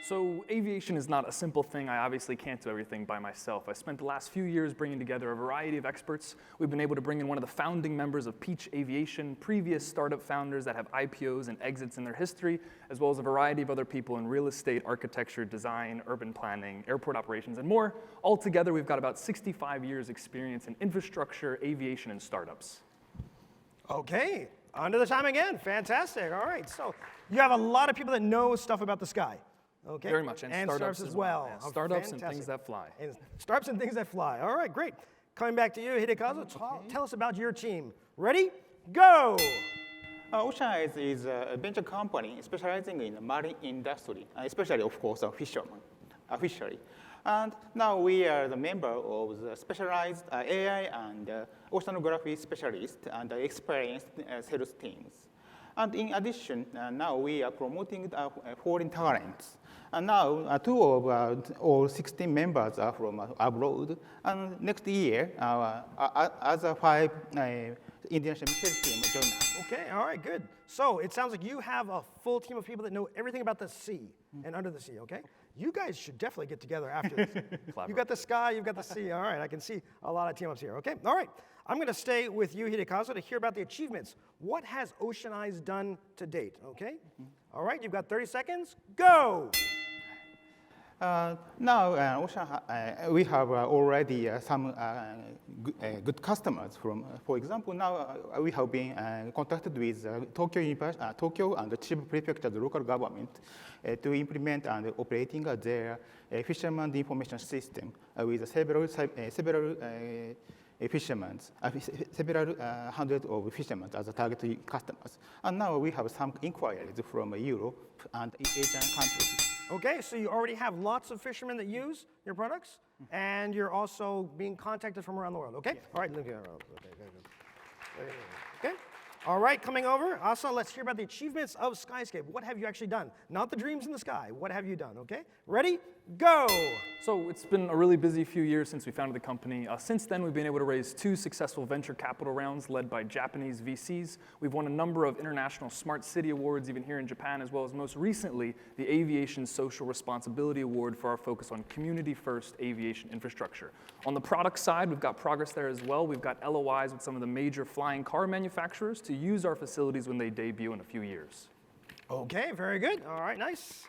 Speaker 11: So aviation is not a simple thing. I obviously can't do everything by myself. I spent the last few years bringing together a variety of experts. We've been able to bring in one of the founding members of Peach Aviation, previous startup founders that have IPOs and exits in their history, as well as a variety of other people in real estate, architecture, design, urban planning, airport operations, and more. Altogether, we've got about 65 years experience in infrastructure, aviation, and startups.
Speaker 4: Okay, under the time again. Fantastic. All right, so you have a lot of people that know stuff about the sky. Okay.
Speaker 11: Very much, and
Speaker 4: startups as well.
Speaker 11: Yeah,
Speaker 4: Oh,
Speaker 11: startups and
Speaker 4: fantastic.
Speaker 11: things that fly.
Speaker 4: And startups and things that fly. All right, great. Coming back to you, Hidekazu, tell us about your team. Ready? Go!
Speaker 10: Oceaneyes is a venture company specializing in the marine industry, especially, of course, fishery. And now we are the member of the specialized AI and oceanography specialists and experienced sales teams. And in addition, now we are promoting foreign talents. And now 2 of all 16 members are from abroad. And next year, other 5 international sales team join us.
Speaker 4: Okay, all right, good. So it sounds like you have a full team of people that know everything about the sea and under the sea, okay? You guys should definitely get together after this. You got the sky, you've got the sea. All right, I can see a lot of team-ups here, okay? All right, I'm going to stay with you, Hidekazu, to hear about the achievements. What has Oceaneyes done to date, okay? All right, you've got 30 seconds. Go!
Speaker 10: Now, we have already some good customers from, for example, now we have been contacted with Tokyo and the Chiba Prefecture's local government to implement and operating their fisherman information system with several fishermen, several hundreds of fishermen as target customers. And now we have some inquiries from Europe and Asian countries.
Speaker 4: Okay, so you already have lots of fishermen that use your products, and you're also being contacted from around the world, okay? All right, look here. Okay, good. Okay, all right, coming over. Asa, let's hear about the achievements of SKYSCAPE. What have you actually done? Not the dreams in the sky. What have you done, okay? Ready? Go!
Speaker 11: So it's been a really busy few years since we founded the company. Since then, we've been able to raise 2 successful venture capital rounds led by Japanese VCs. We've won a number of international smart city awards, even here in Japan, as well as most recently, the Aviation Social Responsibility Award for our focus on community-first aviation infrastructure. On the product side, we've got progress there as well. We've got LOIs with some of the major flying car manufacturers to use our facilities when they debut in a few years.
Speaker 4: Okay, very good. All right, nice.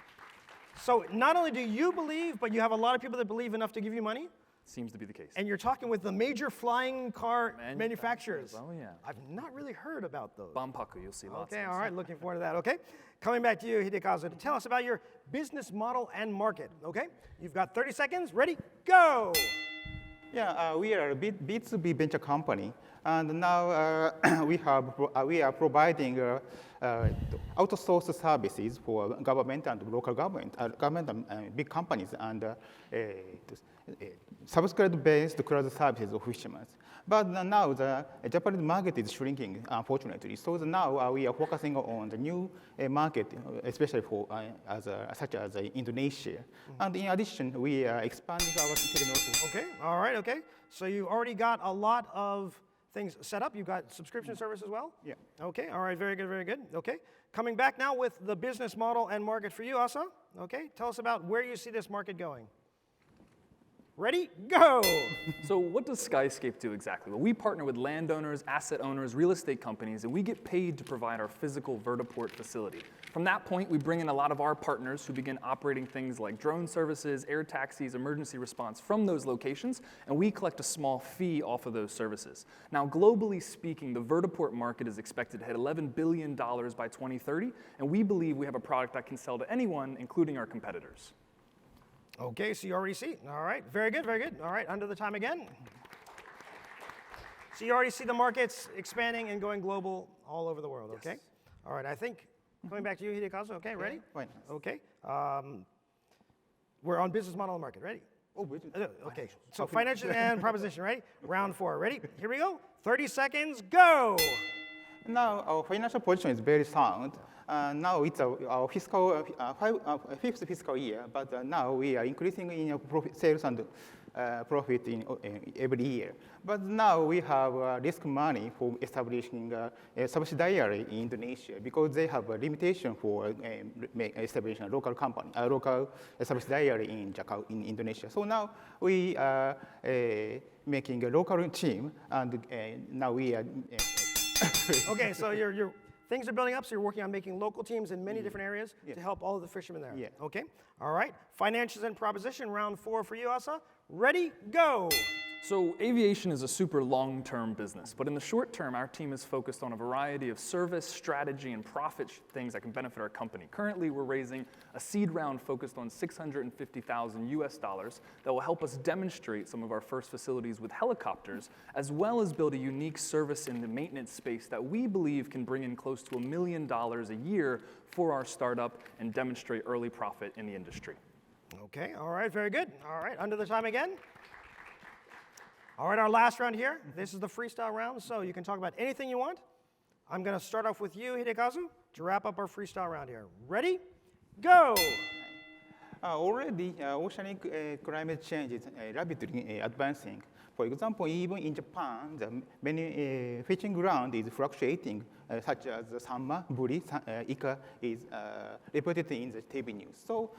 Speaker 4: So not only do you believe, but you have a lot of people that believe enough to give you money?
Speaker 11: Seems to be the case.
Speaker 4: And you're talking with the major flying car manufacturers.
Speaker 11: Oh, yeah.
Speaker 4: I've not really heard about those.
Speaker 11: Banpaku, you'll see lots of
Speaker 4: Okay,
Speaker 11: them.
Speaker 4: all right, looking forward to that, okay? Coming back to you, Hidekazu, to tell us about your business model and market, okay? You've got 30 seconds, ready, go!
Speaker 10: Yeah, we are a B2B venture company, and now we are providing outsourced services for government and local government, and big companies, and subscribe-based cloud services of fishermen. But now the Japanese market is shrinking, unfortunately. So now we are focusing on the new market, especially for such as Indonesia. And in addition, we are expanding our technology.
Speaker 4: Okay, all right, okay. So you already got a lot of things set up. You've got subscription service as well?
Speaker 10: Yeah.
Speaker 4: Okay, all right, very good, very good. Okay, coming back now with the business model and market for you, Asa. Okay, tell us about where you see this market going. Ready? Go!
Speaker 11: So what does SKYSCAPE do exactly? Well, we partner with landowners, asset owners, real estate companies, and we get paid to provide our physical vertiport facility. From that point, we bring in a lot of our partners who begin operating things like drone services, air taxis, emergency response from those locations, and we collect a small fee off of those services. Now, globally speaking, the vertiport market is expected to hit $11 billion by 2030, and we believe we have a product that can sell to anyone, including our competitors.
Speaker 4: Okay, so you already see. All right, very good, very good. All right, under the time again. So you already see the markets expanding and going global all over the world, okay? Yes. All right, I think, going back to you, Hidekazu, okay, ready?
Speaker 10: Fine.
Speaker 4: Okay. We're on business model and market, ready?
Speaker 10: Oh,
Speaker 4: okay, so financial and proposition, ready? Round 4, ready? Here we go. 30 seconds, go!
Speaker 10: Now, our financial position is very sound. Now it's our fiscal fifth fiscal year, but now we are increasing in sales and profit in every year. But now we have risk money for establishing a subsidiary in Indonesia because they have a limitation for establishing a local company, a local subsidiary in Jakarta, in Indonesia. So now we are making a local team, and now we are.
Speaker 4: Okay, so you're things are building up, so you're working on making local teams in many different areas to help all of the fishermen there.
Speaker 10: Yeah.
Speaker 4: Okay, all right. Financials and proposition, round 4 for you, Asa. Ready, go!
Speaker 11: So aviation is a super long-term business, but in the short term, our team is focused on a variety of service, strategy, and profit things that can benefit our company. Currently, we're raising a seed round focused on $650,000 that will help us demonstrate some of our first facilities with helicopters, as well as build a unique service in the maintenance space that we believe can bring in close to $1 million a year for our startup and demonstrate early profit in the industry.
Speaker 4: Okay, all right, very good. All right, under the time again. All right, our last round here. This is the freestyle round, so you can talk about anything you want. I'm going to start off with you, Hidekazu, to wrap up our freestyle round here. Ready? Go!
Speaker 10: Already, oceanic climate change is rapidly advancing. For example, even in Japan, the many fishing ground is fluctuating, such as the Sanma, Buri, Ika is reported in the TV news. So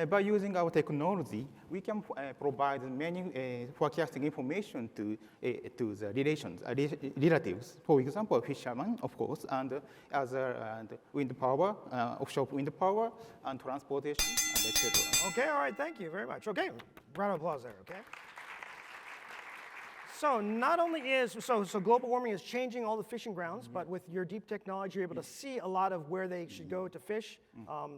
Speaker 10: by using our technology, we can provide many forecasting information to the relatives. For example, fishermen, of course, and other wind power, offshore wind power, and transportation, and etc.
Speaker 4: Okay, all right, thank you very much. Okay, round of applause there, okay? So not only is, so global warming is changing all the fishing grounds, but with your deep technology, you're able to see a lot of where they should go to fish,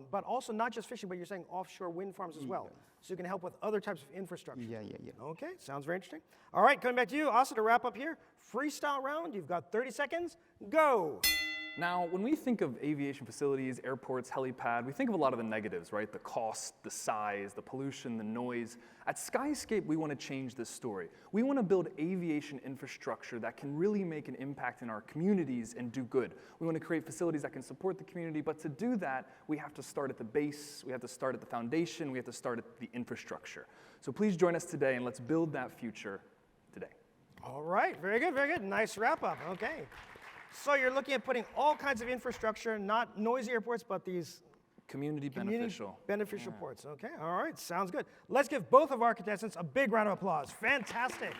Speaker 4: but also not just fishing, but you're saying offshore wind farms as well. So you can help with other types of infrastructure.
Speaker 10: Yeah.
Speaker 4: Okay, sounds very interesting. All right, coming back to you, Asa, to wrap up here. Freestyle round, you've got 30 seconds, go.
Speaker 11: Now, when we think of aviation facilities, airports, helipad, we think of a lot of the negatives, right? The cost, the size, the pollution, the noise. At SKYSCAPE, we want to change this story. We want to build aviation infrastructure that can really make an impact in our communities and do good. We want to create facilities that can support the community, but to do that, we have to start at the base, we have to start at the foundation, we have to start at the infrastructure. So please join us today and let's build that future today.
Speaker 4: All right, very good, very good. Nice wrap up, okay. So you're looking at putting all kinds of infrastructure, not noisy airports, but these
Speaker 11: community beneficial
Speaker 4: ports. Okay, all right, sounds good. Let's give both of our contestants a big round of applause. Fantastic.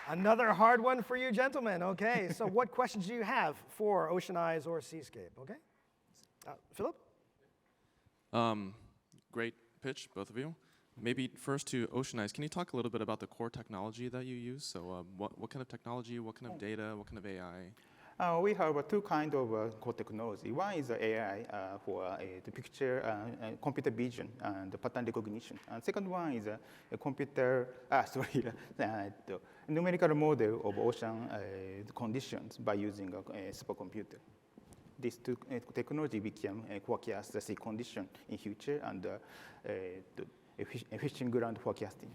Speaker 4: Another hard one for you gentlemen. Okay, so what questions do you have for Oceaneyes or Seascape? Okay, Philip?
Speaker 7: Great pitch, both of you. Maybe first to Oceaneyes, can you talk a little bit about the core technology that you use? So what kind of technology, what kind of data, what kind of AI?
Speaker 10: We have two kinds of core technology. One is AI for the picture computer vision and pattern recognition. And second one is a computer, the numerical model of ocean conditions by using a supercomputer. These two technology became forecast the sea condition in future and fishing ground forecasting.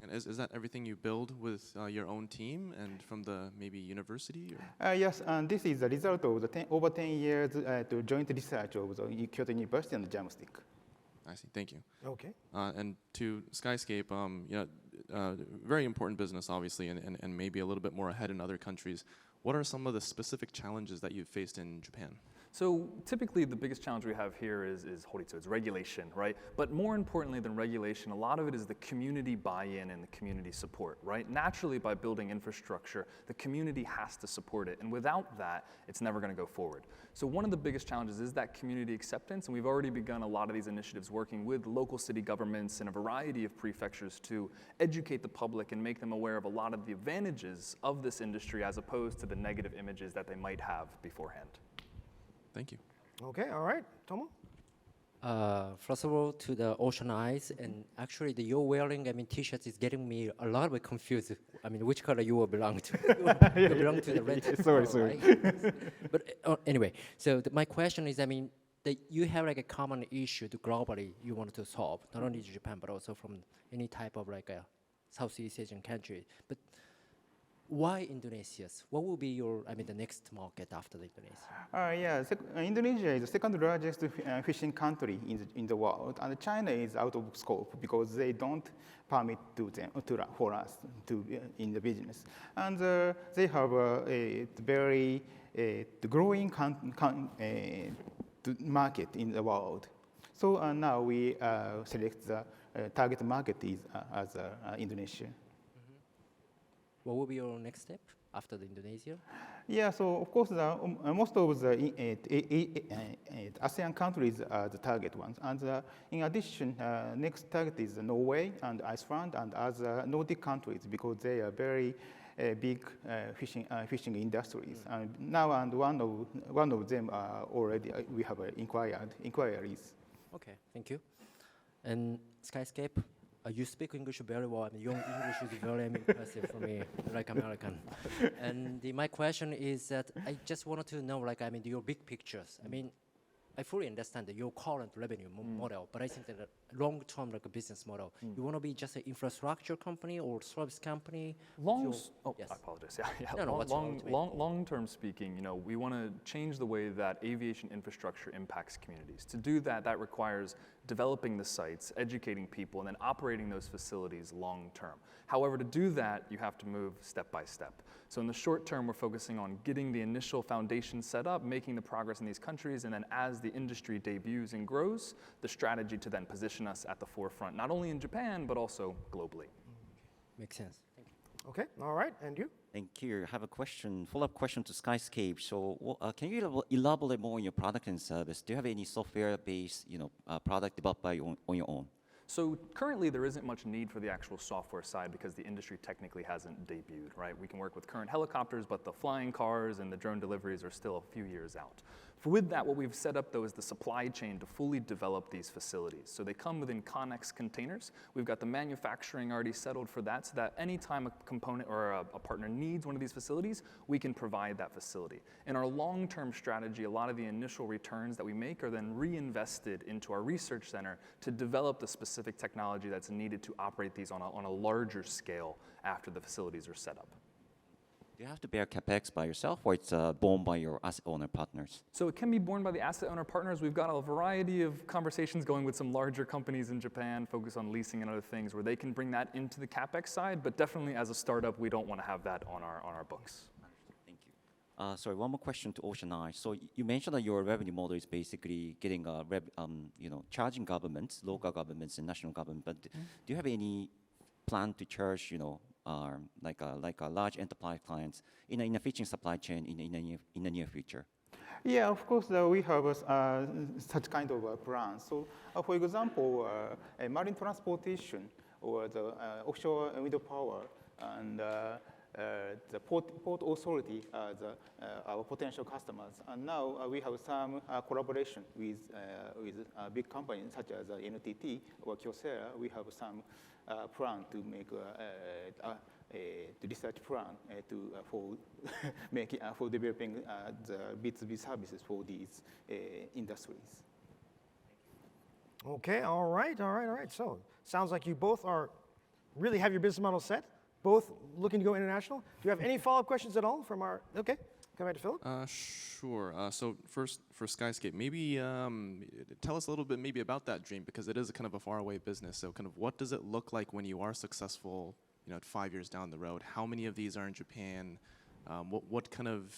Speaker 7: And is that everything you build with your own team and from the maybe university?
Speaker 10: Yes, and this is the result of the over 10 years to joint research of the Kyoto University and JAMSTIC.
Speaker 7: I see. Thank you.
Speaker 4: Okay.
Speaker 7: And to SKYSCAPE, very important business, obviously, and maybe a little bit more ahead in other countries. What are some of the specific challenges that you've faced in Japan?
Speaker 11: So typically the biggest challenge we have here is horitsu, it's regulation, right? But more importantly than regulation, a lot of it is the community buy-in and the community support, right? Naturally, by building infrastructure, the community has to support it, and without that, it's never going to go forward. So one of the biggest challenges is that community acceptance, and we've already begun a lot of these initiatives working with local city governments and a variety of prefectures to educate the public and make them aware of a lot of the advantages of this industry as opposed to the negative images that they might have beforehand.
Speaker 7: Thank you.
Speaker 4: Okay, all right. Tomo?
Speaker 6: First of all, to the Oceaneyes, and actually you're wearing, t-shirts is getting me a lot bit confused. Which color you will belong to? You belong to the red.
Speaker 10: Sorry.
Speaker 6: Right? But anyway, so my question is, that you have a common issue to globally you want to solve, not only Japan, but also from any type of a Southeast Asian country. But why Indonesia? What will be your, the next market after Indonesia?
Speaker 10: Indonesia is the second largest fishing country in the world, and China is out of scope because they don't permit for us to in the business. And they have a very growing market in the world. So now we select the target market as Indonesia.
Speaker 6: What will be your next step after the Indonesia?
Speaker 10: Yeah, so of course, most of the ASEAN countries are the target ones. And in addition, next target is Norway and Iceland and other Nordic countries because they are very big fishing industries. And now, one of them are already we have inquiries.
Speaker 6: Okay, thank you. And SKYSCAPE. You speak English very well. Your English is very impressive for me, like American. And my question is that I just wanted to know, your big pictures. I fully understand your current revenue model, but I think that a long-term business model. You want to be just an infrastructure company or service company?
Speaker 11: Yes.
Speaker 6: I
Speaker 11: apologize.
Speaker 6: Long-term
Speaker 11: speaking, we want to change the way that aviation infrastructure impacts communities. To do that, that requires developing the sites, educating people, and then operating those facilities long-term. However, to do that, you have to move step by step. So in the short term, we're focusing on getting the initial foundation set up, making the progress in these countries, and then as the industry debuts and grows, the strategy to then position us at the forefront, not only in Japan, but also globally.
Speaker 6: Makes sense. Thank you.
Speaker 4: Okay, all right, and you?
Speaker 5: Thank you. I have a question, follow-up question to SKYSCAPE. So can you elaborate more on your product and service? Do you have any software-based product developed by on your own?
Speaker 11: So currently there isn't much need for the actual software side because the industry technically hasn't debuted, right? We can work with current helicopters, but the flying cars and the drone deliveries are still a few years out. With that, what we've set up, though, is the supply chain to fully develop these facilities. So they come within Connex containers. We've got the manufacturing already settled for that, so that anytime a component or a partner needs one of these facilities, we can provide that facility. In our long-term strategy, a lot of the initial returns that we make are then reinvested into our research center to develop the specific technology that's needed to operate these on a larger scale after the facilities are set up.
Speaker 5: Do you have to bear CapEx by yourself, or it's borne by your asset owner partners?
Speaker 11: So it can be borne by the asset owner partners. We've got a variety of conversations going with some larger companies in Japan, focused on leasing and other things, where they can bring that into the CapEx side. But definitely, as a startup, we don't want to have that on our books.
Speaker 5: Thank you. Sorry, one more question to Oceaneyes. So you mentioned that your revenue model is basically getting, charging governments, local governments, and national government. But do you have any plan to charge, like a large enterprise clients in a fishing supply chain in the near future?
Speaker 10: Yeah, of course, we have such kind of plan. So, for example, marine transportation or the offshore wind power and the port authority are our potential customers. And now we have some collaboration with big companies such as NTT or Kyocera. We have some plan to make the research plan for developing the B2B services for these industries.
Speaker 4: Okay, all right. So sounds like you both are really have your business model set, both looking to go international. Do you have any follow-up questions at all from our, okay, come back to Philip.
Speaker 7: Sure. So first, for SKYSCAPE, maybe tell us a little bit maybe about that dream, because it is a kind of a faraway business. So kind of what does it look like when you are successful, 5 years down the road? How many of these are in Japan? What kind of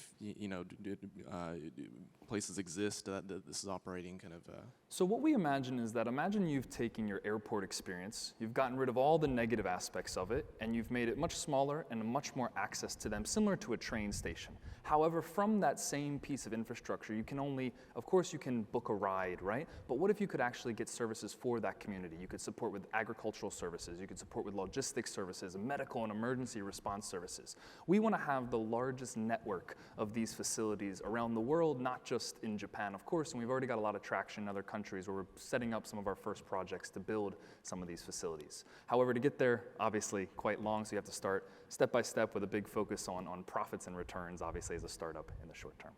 Speaker 7: places exist that this is operating kind of?
Speaker 11: So what we imagine is that imagine you've taken your airport experience, you've gotten rid of all the negative aspects of it, and you've made it much smaller and much more access to them, similar to a train station. However, from that same piece of infrastructure, you can only, of course, you can book a ride, right? But what if you could actually get services for that community? You could support with agricultural services, you could support with logistics services, medical and emergency response services. We want to have the largest network of these facilities around the world, not just in Japan, of course, and we've already got a lot of traction in other countries where we're setting up some of our first projects to build some of these facilities. However, to get there, obviously, quite long, so you have to start step by step with a big focus on profits and returns, obviously, as a startup in the short term.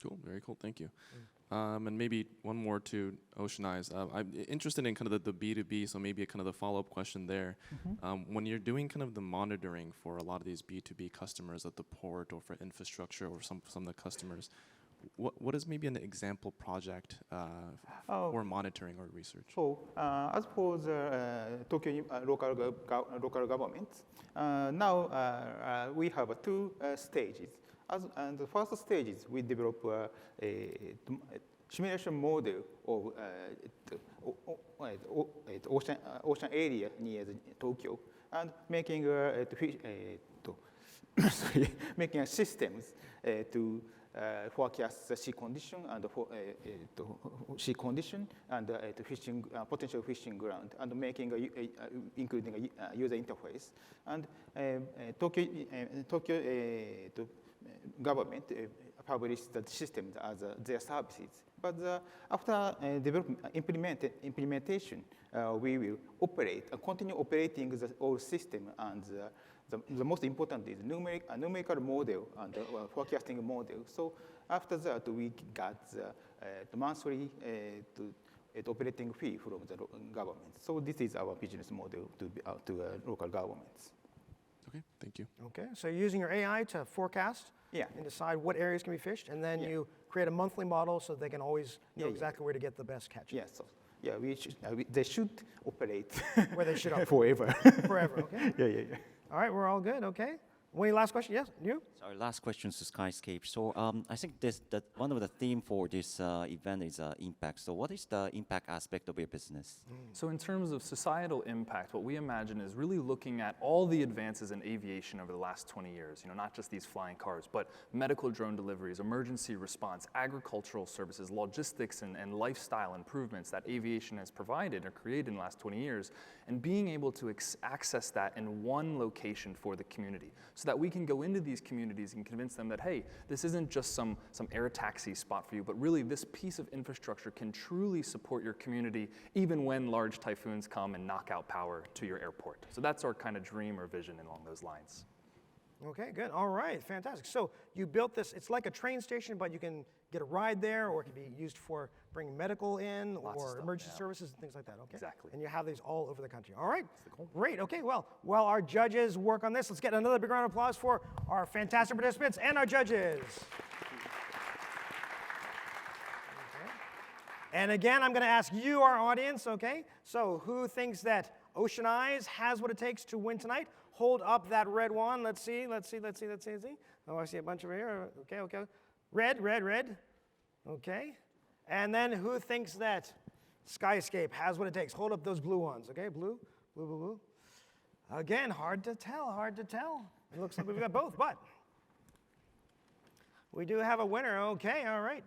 Speaker 7: Cool, very cool, thank you. And maybe one more to Oceaneyes. I'm interested in kind of the B2B, so maybe a kind of the follow-up question there. When you're doing kind of the monitoring for a lot of these B2B customers at the port or for infrastructure or some of the customers, what is maybe an example project for monitoring or research?
Speaker 10: So as for the Tokyo local government, now we have two stages. And the first stage is we develop a simulation model of ocean area near Tokyo, and making making systems to forecast the sea condition and fishing potential fishing ground, and making including a user interface. And Tokyo government published the systems as their services. But after implementation, we will continue operating the old system, and the most important is numerical model and forecasting model. So after that, we got the monthly operating fee from the government. So this is our business model to local governments.
Speaker 7: Okay, thank you.
Speaker 4: Okay, so you're using your AI to forecast and decide what areas can be fished, and then you create a monthly model so they can always know exactly where to get the best catch.
Speaker 10: Yes, so, they should operate
Speaker 4: where they should operate.
Speaker 10: Forever.
Speaker 4: Forever, okay?
Speaker 10: Yeah.
Speaker 4: All right, we're all good, okay? Any last question? Yes, you?
Speaker 5: Our last question to SKYSCAPE. So I think that one of the theme for this event is impact. So what is the impact aspect of your business?
Speaker 11: So in terms of societal impact, what we imagine is really looking at all the advances in aviation over the last 20 years, not just these flying cars, but medical drone deliveries, emergency response, agricultural services, logistics, and lifestyle improvements that aviation has provided or created in the last 20 years, and being able to access that in one location for the community, so that we can go into these communities and convince them that, hey, this isn't just some air taxi spot for you, but really this piece of infrastructure can truly support your community even when large typhoons come and knock out power to your airport. So that's our kind of dream or vision along those lines.
Speaker 4: Okay, good. All right, fantastic. So you built this, it's like a train station, but you can get a ride there, or it can be used for bringing medical in, or emergency services and things like that, okay?
Speaker 11: Exactly.
Speaker 4: And you have these all over the country. All right, great. Okay, well, while our judges work on this, let's get another big round of applause for our fantastic participants and our judges. Okay. And again, I'm going to ask you, our audience, okay? So who thinks that Oceaneyes has what it takes to win tonight? Hold up that red one. Let's see. Oh, I see a bunch over here. Okay. Red. Okay. And then who thinks that SKYSCAPE has what it takes? Hold up those blue ones. Okay, blue. Again, hard to tell. It looks like we've got both, but we do have a winner. Okay, all right.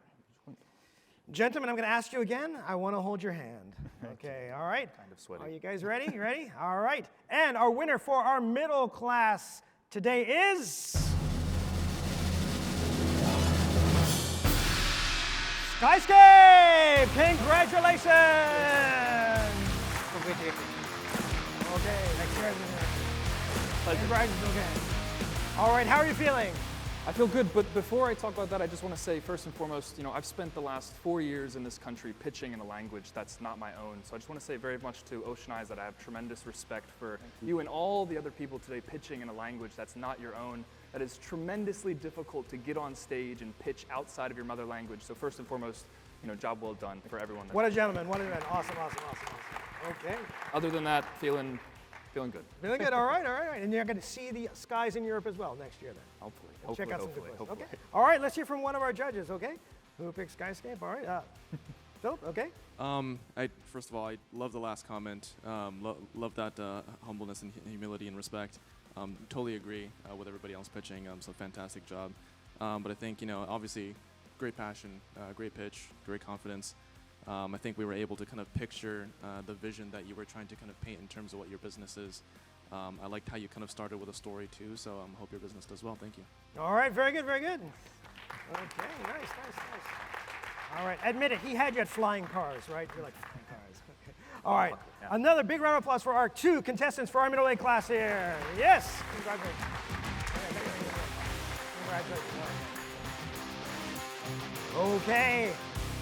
Speaker 4: Gentlemen, I'm going to ask you again. I want to hold your hand. Okay, all right.
Speaker 11: Kind of sweaty.
Speaker 4: Are you guys ready? You ready? All right. And our winner for our middle class today is SKYSCAPE! Congratulations! Okay, next year. Congratulations. Okay. All right, how are you feeling?
Speaker 11: I feel good, but before I talk about that, I just want to say, first and foremost, I've spent the last 4 years in this country pitching in a language that's not my own. So I just want to say very much to Oceaneyes that I have tremendous respect for you and all the other people today pitching in a language that's not your own. That is tremendously difficult to get on stage and pitch outside of your mother language. So first and foremost, job well done for everyone.
Speaker 4: What a gentleman, what a man. Awesome. Okay.
Speaker 11: Other than that, feeling good.
Speaker 4: Feeling good, all right. And you're going to see the skies in Europe as well next year then.
Speaker 11: Hopefully.
Speaker 4: Check out some good ones. Okay. All right, let's hear from one of our judges, okay? Who picked SKYSCAPE? All right. Philip, okay?
Speaker 7: First of all, I love the last comment. Love that humbleness and humility and respect. Totally agree with everybody else pitching. So fantastic job. But I think, obviously, great passion, great pitch, great confidence. I think we were able to kind of picture the vision that you were trying to kind of paint in terms of what your business is. I liked how you kind of started with a story too, so I hope your business does well. Thank you.
Speaker 4: All right, very good. Okay, nice. All right, admit it, he had you at flying cars, right? You're like, flying cars. Okay. All right, another big round of applause for our 2 contestants for our middle A class here. Yes, congratulations. Okay,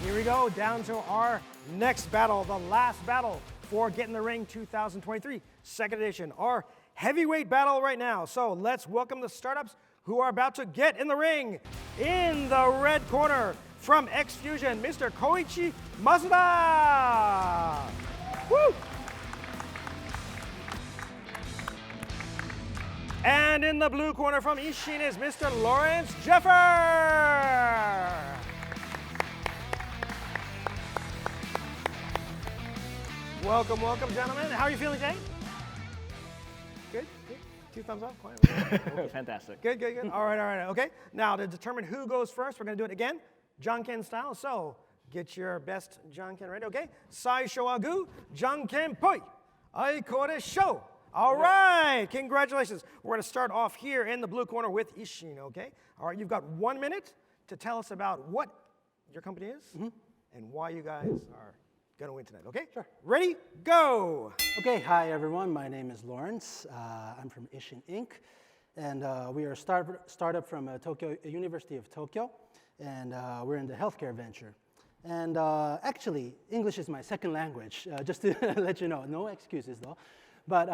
Speaker 4: here we go, down to our next battle, the last battle for Get in the Ring 2023, second edition, our heavyweight battle right now. So let's welcome the startups who are about to get in the ring. In the red corner, from X-Fusion, Mr. Koichi Masuda. Woo! And in the blue corner from Ishin is Mr. Lawrence Jeffer. Welcome, gentlemen. How are you feeling today? Good? 2 thumbs up? Okay.
Speaker 12: Fantastic.
Speaker 4: Good. All right. Okay. Now, to determine who goes first, we're going to do it again, Janken style. So, get your best Janken ready, okay? Saisho wa gu, Janken poi. Aiko de shou. All right. Congratulations. We're going to start off here in the blue corner with Ishin, okay? All right, you've got 1 minute to tell us about what your company is and why you guys are going to win tonight, okay?
Speaker 12: Sure.
Speaker 4: Ready? Go!
Speaker 12: Okay, hi everyone. My name is Lawrence. I'm from Ishin Inc. And we are a startup from University of Tokyo. And we're in the healthcare venture. And actually, English is my second language, just to let you know. No excuses though. But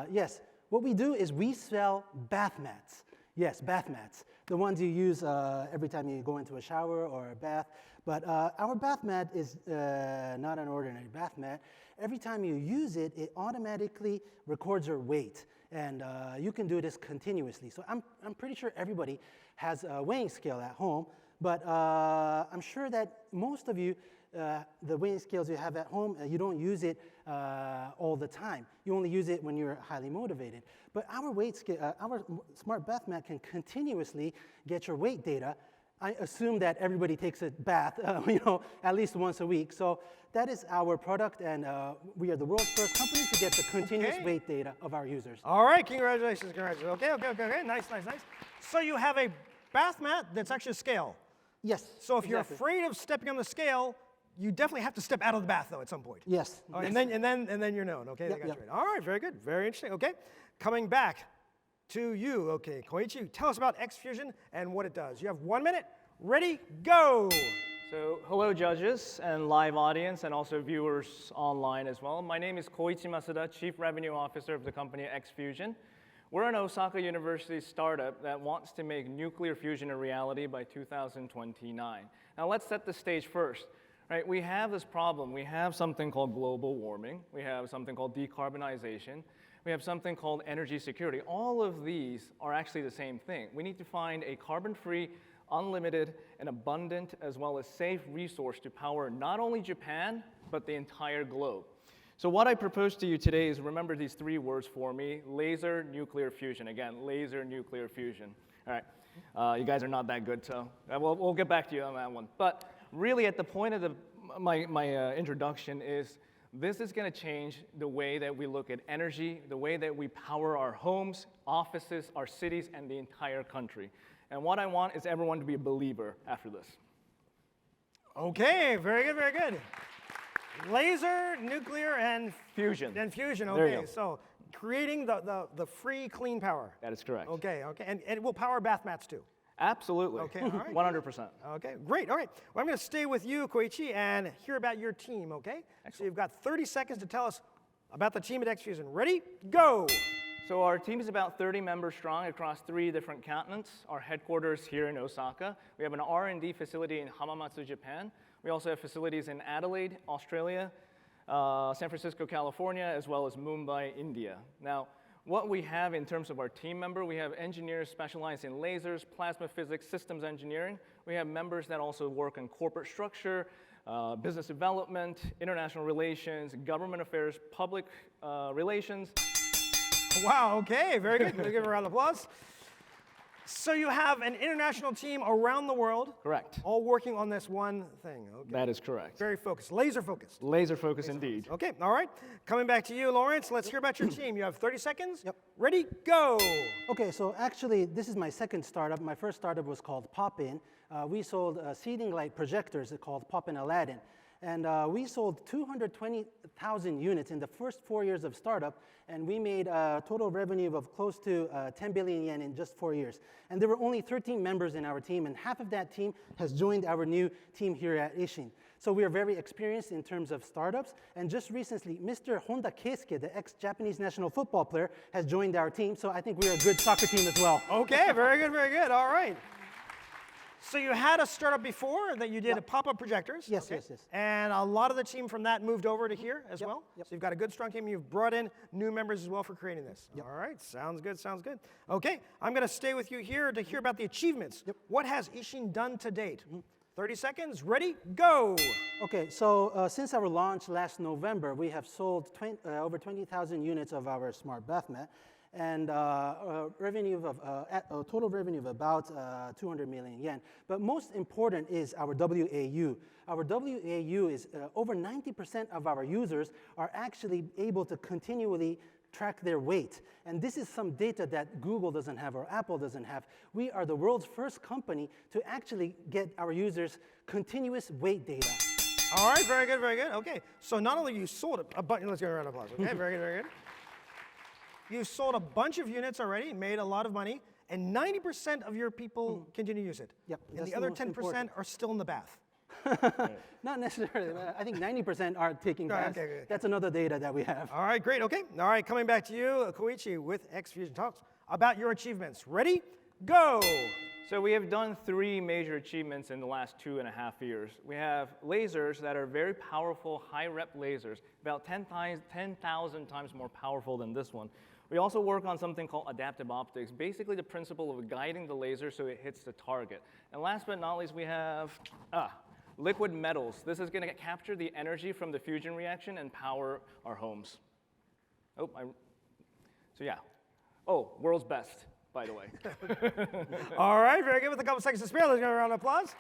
Speaker 12: yes, what we do is we sell bath mats. Yes, bath mats. The ones you use every time you go into a shower or a bath. But our bath mat is not an ordinary bath mat. Every time you use it, it automatically records your weight. And you can do this continuously. So I'm pretty sure everybody has a weighing scale at home. But I'm sure that most of you, the weighing scales you have at home, you don't use it all the time. You only use it when you're highly motivated. But our weight scale, our smart bath mat can continuously get your weight data. I assume that everybody takes a bath, at least once a week. So that is our product, and we are the world's first company to get the continuous weight data of our users.
Speaker 4: All right, congratulations. Okay. Nice. So you have a bath mat that's actually a scale.
Speaker 12: Yes.
Speaker 4: So if you're afraid of stepping on the scale, you definitely have to step out of the bath, though, at some point.
Speaker 12: Yes.
Speaker 4: Oh, and then you're known. Okay,
Speaker 12: Yep,
Speaker 4: they got you right. All right, very good, very interesting. Okay, coming back to you. Okay, Koichi, tell us about X-Fusion and what it does. You have 1 minute. Ready, go.
Speaker 13: So, hello, judges and live audience, and also viewers online as well. My name is Koichi Masuda, Chief Revenue Officer of the company X-Fusion. We're an Osaka University startup that wants to make nuclear fusion a reality by 2029. Now, let's set the stage first. Right, we have this problem. We have something called global warming. We have something called decarbonization. We have something called energy security. All of these are actually the same thing. We need to find a carbon-free, unlimited, and abundant, as well as safe resource to power not only Japan, but the entire globe. So what I propose to you today is remember these 3 words for me: laser nuclear fusion. Again, laser nuclear fusion. All right, you guys are not that good, so we'll get back to you on that one. But really, at the point of my introduction is this is going to change the way that we look at energy, the way that we power our homes, offices, our cities, and the entire country. And what I want is everyone to be a believer after this.
Speaker 4: Okay, very good. Laser, nuclear, and
Speaker 13: fusion.
Speaker 4: Okay,
Speaker 13: There you go.
Speaker 4: so creating the free, clean power.
Speaker 13: That is correct.
Speaker 4: Okay, okay. And it will power bath mats too.
Speaker 13: Absolutely.
Speaker 4: Okay, all right.
Speaker 13: 100%.
Speaker 4: Okay, great. All right. Well, I'm going to stay with you, Koichi, and hear about your team, okay? Excellent. So you've got 30 seconds to tell us about the team at Xfusion. Ready? Go!
Speaker 13: So our team is about 30 members strong across 3 different continents. Our headquarters here in Osaka. We have an R&D facility in Hamamatsu, Japan. We also have facilities in Adelaide, Australia, San Francisco, California, as well as Mumbai, India. Now, what we have in terms of our team member, we have engineers specialized in lasers, plasma physics, systems engineering. We have members that also work in corporate structure, business development, international relations, government affairs, public relations.
Speaker 4: Wow, okay, very good. We'll give a round of applause. So you have an international team around the world.
Speaker 13: Correct.
Speaker 4: All working on this one thing. Okay.
Speaker 13: That is correct.
Speaker 4: Very focused, laser focused.
Speaker 13: Laser focused indeed.
Speaker 4: Okay, all right. Coming back to you, Lawrence, let's hear about your team. You have 30 seconds. Yep. Ready, go.
Speaker 12: Okay, so actually, this is my second startup. My first startup was called Pop-In. We sold seating light projectors called Pop-In Aladdin. And we sold 220,000 units in the first 4 years of startup, and we made a total revenue of close to 10 billion yen in just 4 years. And there were only 13 members in our team, and half of that team has joined our new team here at Ishin. So we are very experienced in terms of startups, and just recently, Mr. Honda Keisuke, the ex-Japanese national football player, has joined our team, so I think we are a good soccer team as well.
Speaker 4: Okay, very good, very good. All right. So you had a startup before that you did pop-up projectors.
Speaker 12: Yes,
Speaker 4: okay?
Speaker 12: yes, yes.
Speaker 4: And a lot of the team from that moved over to here as well.
Speaker 12: Yep.
Speaker 4: So you've got a good, strong team. You've brought in new members as well for creating this. All right, sounds good, sounds good. Okay, I'm going to stay with you here to hear about the achievements. What has Ishin done to date? 30 seconds, ready, go.
Speaker 12: Okay, so since our launch last November, we have sold over 20,000 units of our smart bath mat, and a total revenue of about 200 million yen. But most important is our WAU. Our WAU is over 90% of our users are actually able to continually track their weight. And this is some data that Google doesn't have or Apple doesn't have. We are the world's first company to actually get our users continuous weight data.
Speaker 4: All right, very good, very good. Okay, so not only you sold a bunch, let's give a round of applause. Okay, very good, very good. You sold a bunch of units already, made a lot of money, and 90% of your people continue to use it.
Speaker 12: Yep.
Speaker 4: And the other 10% are still in the bath.
Speaker 12: Not necessarily. I think 90% are taking baths.
Speaker 4: Okay.
Speaker 12: That's another data that we have.
Speaker 4: All right, great. Okay. All right, coming back to you, Koichi, with Xfusion Talks about your achievements. Ready? Go.
Speaker 13: So we have done 3 major achievements in the last 2.5 years. We have lasers that are very powerful, high-rep lasers, about 10,000 times more powerful than this one. We also work on something called adaptive optics, basically the principle of guiding the laser so it hits the target. And last but not least, we have liquid metals. This is going to capture the energy from the fusion reaction and power our homes. World's best, by the way.
Speaker 4: All right, very good. With a couple seconds to spare, let's give a round of applause.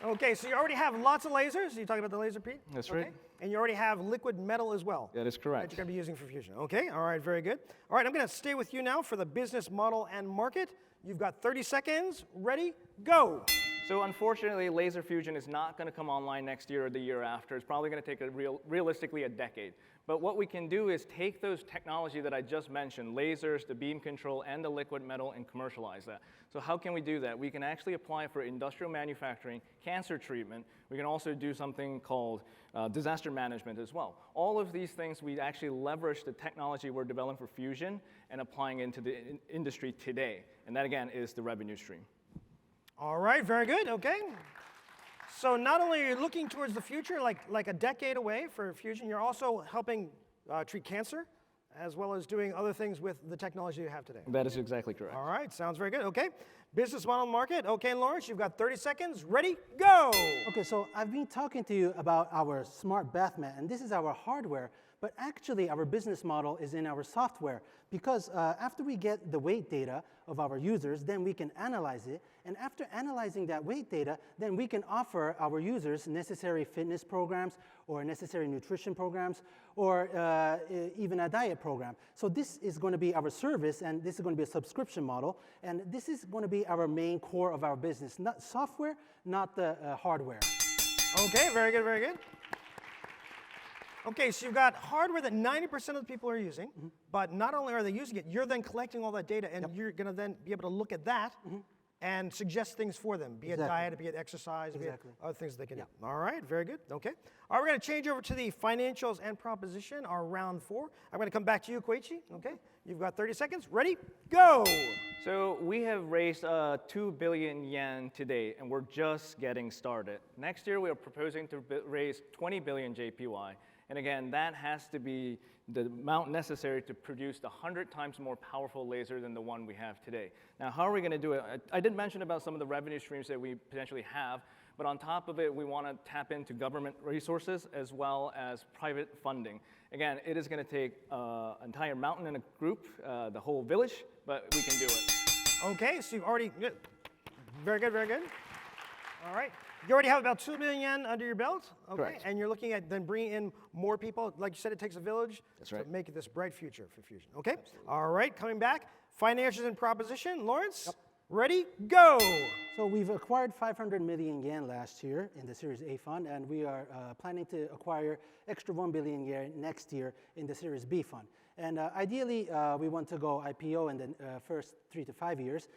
Speaker 4: Okay, so you already have lots of lasers. You talking about the laser, Pete?
Speaker 13: That's
Speaker 4: right. And you already have liquid metal as well.
Speaker 13: That is correct.
Speaker 4: That you're going to be using for fusion. Okay, all right, very good. All right, I'm going to stay with you now for the business model and market. You've got 30 seconds. Ready? Go.
Speaker 13: So unfortunately, laser fusion is not going to come online next year or the year after. It's probably going to take realistically a decade. But what we can do is take those technology that I just mentioned, lasers, the beam control, and the liquid metal, and commercialize that. So how can we do that? We can actually apply for industrial manufacturing, cancer treatment. We can also do something called disaster management as well. All of these things, we actually leverage the technology we're developing for fusion and applying into the industry today. And that, again, is the revenue stream.
Speaker 4: All right, very good, okay. So not only are you looking towards the future, like a decade away for fusion, you're also helping treat cancer, as well as doing other things with the technology you have today.
Speaker 13: That is exactly correct.
Speaker 4: All right, sounds very good, okay. Business model market, okay, Lawrence, you've got 30 seconds, ready, go!
Speaker 12: Okay, so I've been talking to you about our smart bath mat, and this is our hardware, but actually our business model is in our software, because after we get the weight data of our users, then we can analyze it, and after analyzing that weight data, then we can offer our users necessary fitness programs, or necessary nutrition programs, or even a diet program. So this is going to be our service, and this is going to be a subscription model, and this is going to be our main core of our business, not software, not the hardware.
Speaker 4: Okay, very good, very good. Okay, so you've got hardware that 90% of the people are using, but not only are they using it, you're then collecting all that data, and you're going to then be able to look at that and suggest things for them, be it diet, be it exercise, be it other things they can do. All right, very good. Okay. All right, we're going to change over to the financials and proposition, our round 4. I'm going to come back to you, Koichi. Okay, you've got 30 seconds. Ready? Go!
Speaker 13: So we have raised 2 billion yen to date, and we're just getting started. Next year, we are proposing to raise 20 billion JPY. And again, that has to be the amount necessary to produce the 100 times more powerful laser than the one we have today. Now, how are we going to do it? I did mention about some of the revenue streams that we potentially have, but on top of it, we want to tap into government resources as well as private funding. Again, it is going to take an entire mountain and a group, the whole village, but we can do it.
Speaker 4: Okay, so you've already, very good, very good. All right. You already have about 2 million yen under your belt, okay?
Speaker 13: Correct.
Speaker 4: And you're looking at then bringing in more people. Like you said, it takes a village
Speaker 13: right.
Speaker 4: to make it this bright future for Fusion, okay? Absolutely. All right, coming back, financials and proposition. Lawrence, ready, go!
Speaker 12: So we've acquired 500 million yen last year in the Series A fund, and we are planning to acquire extra 1 billion yen next year in the Series B fund. And ideally, we want to go IPO in the first 3 to 5 years.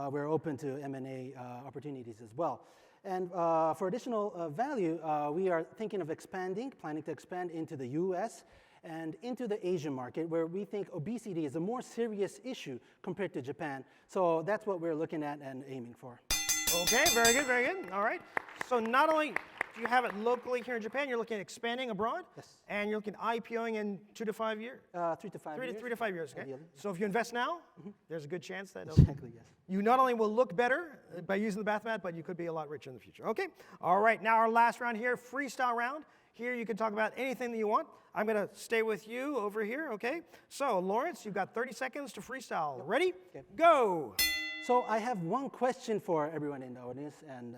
Speaker 12: We're open to M&A opportunities as well. And for additional value, we are thinking of planning to expand into the US and into the Asian market, where we think obesity is a more serious issue compared to Japan. So that's what we're looking at and aiming for.
Speaker 4: Okay, very good, very good. All right. So not only do you have it locally here in Japan, you're looking at expanding abroad?
Speaker 12: Yes.
Speaker 4: And you're looking at IPOing in 2 to 5 years?
Speaker 12: 3 to 5 years.
Speaker 4: 3 to 5 years, okay?
Speaker 12: Ideally.
Speaker 4: So if you invest now, there's a good chance that
Speaker 12: Exactly, yes.
Speaker 4: you not only will look better by using the bath mat, but you could be a lot richer in the future. Okay? All right, now our last round here, freestyle round. Here you can talk about anything that you want. I'm going to stay with you over here, okay? So, Lawrence, you've got 30 seconds to freestyle. Ready?
Speaker 12: Okay.
Speaker 4: Go!
Speaker 12: So I have one question for everyone in the audience and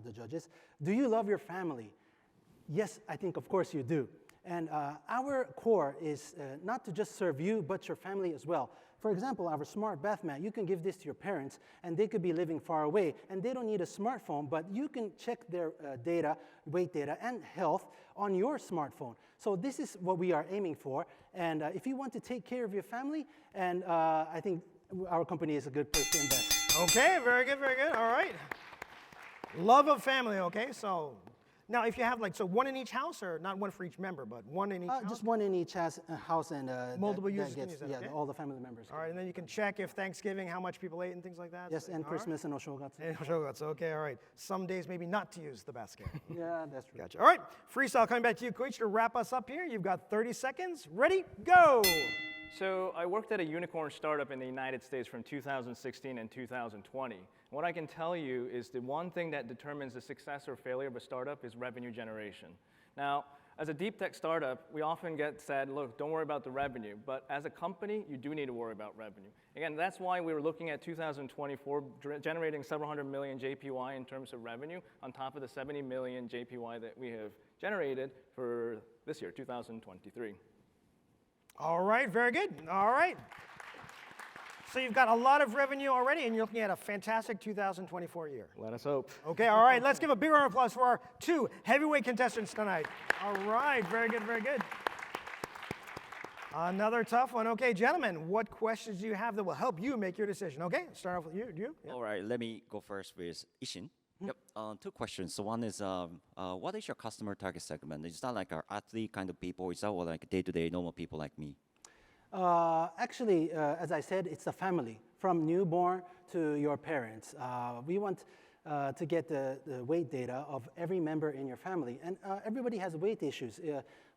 Speaker 12: the judges. Do you love your family? Yes, I think of course you do. And our core is not to just serve you, but your family as well. For example, our smart bath mat, you can give this to your parents, and they could be living far away, and they don't need a smartphone, but you can check their data, weight data, and health on your smartphone. So this is what we are aiming for. And if you want to take care of your family, and I think our company is a good place to invest.
Speaker 4: Okay, very good, very good. All right. Love of family, okay? So now if you have so one in each house, or not one for each member, but one in each house?
Speaker 12: Just one in each house, and
Speaker 4: multiple
Speaker 12: that
Speaker 4: users
Speaker 12: gets,
Speaker 4: can use that, okay?
Speaker 12: all the family members.
Speaker 4: All right, and then you can check if Thanksgiving, how much people ate and things like that?
Speaker 12: Yes, and
Speaker 4: all
Speaker 12: Christmas and Oshogatsu.
Speaker 4: And Oshogatsu, okay, all right. Some days maybe not to use the basket.
Speaker 12: Yeah, that's true.
Speaker 4: Gotcha. All right, freestyle coming back to you, Koichi, to wrap us up here. You've got 30 seconds. Ready? Go!
Speaker 13: So I worked at a unicorn startup in the United States from 2016 and 2020. What I can tell you is the one thing that determines the success or failure of a startup is revenue generation. Now, as a deep tech startup, we often get said, look, don't worry about the revenue. But as a company, you do need to worry about revenue. Again, that's why we were looking at 2024 generating several hundred million JPY in terms of revenue on top of the 70 million JPY that we have generated for this year, 2023.
Speaker 4: All right, very good. All right. So you've got a lot of revenue already, and you're looking at a fantastic 2024 year.
Speaker 13: Let us hope.
Speaker 4: Okay, all right. Let's give a big round of applause for our 2 heavyweight contestants tonight. All right, very good, very good. Another tough one. Okay, gentlemen, what questions do you have that will help you make your decision? Okay, start off with you. Do you? Yeah.
Speaker 5: All right, let me go first with Ishin. Yep. 2 questions. So one is, what is your customer target segment? Is that like our athlete kind of people? Is that what like day-to-day normal people like me?
Speaker 12: Actually, as I said, it's the family, from newborn to your parents. We want to get the weight data of every member in your family. And everybody has weight issues.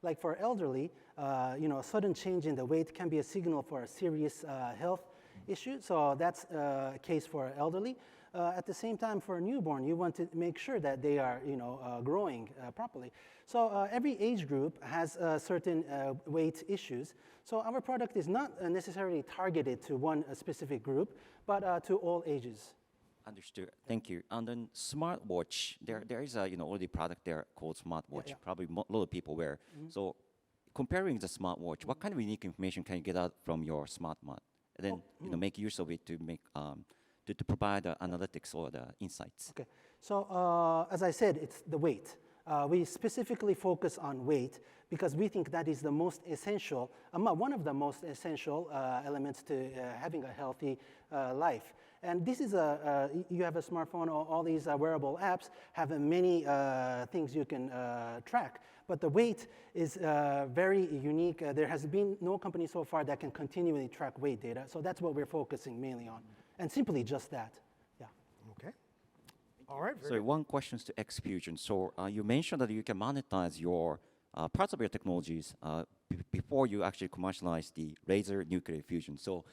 Speaker 12: Like for elderly, a sudden change in the weight can be a signal for a serious health issue. So that's a case for elderly. At the same time, for a newborn, you want to make sure that they are, growing properly. So every age group has certain weight issues. So our product is not necessarily targeted to one specific group, but to all ages.
Speaker 5: Understood. Thank you. And then smartwatch, there is a already product there called smartwatch.
Speaker 12: Yeah.
Speaker 5: Probably a lot of people wear. So comparing the smartwatch, what kind of unique information can you get out from your smartwatch? And then make use of it to make to provide the analytics or the insights.
Speaker 12: Okay. So as I said, it's the weight. We specifically focus on weight because we think that is the most essential, one of the most essential elements to having a healthy life. And this is you have a smartphone, all these wearable apps have many things you can track. But the weight is very unique. There has been no company so far that can continually track weight data. So that's what we're focusing mainly on. And simply just that. Yeah.
Speaker 4: Okay. All right.
Speaker 5: So one question to Xfusion. So you mentioned that you can monetize your parts of your technologies before you actually commercialize the laser nuclear fusion. So,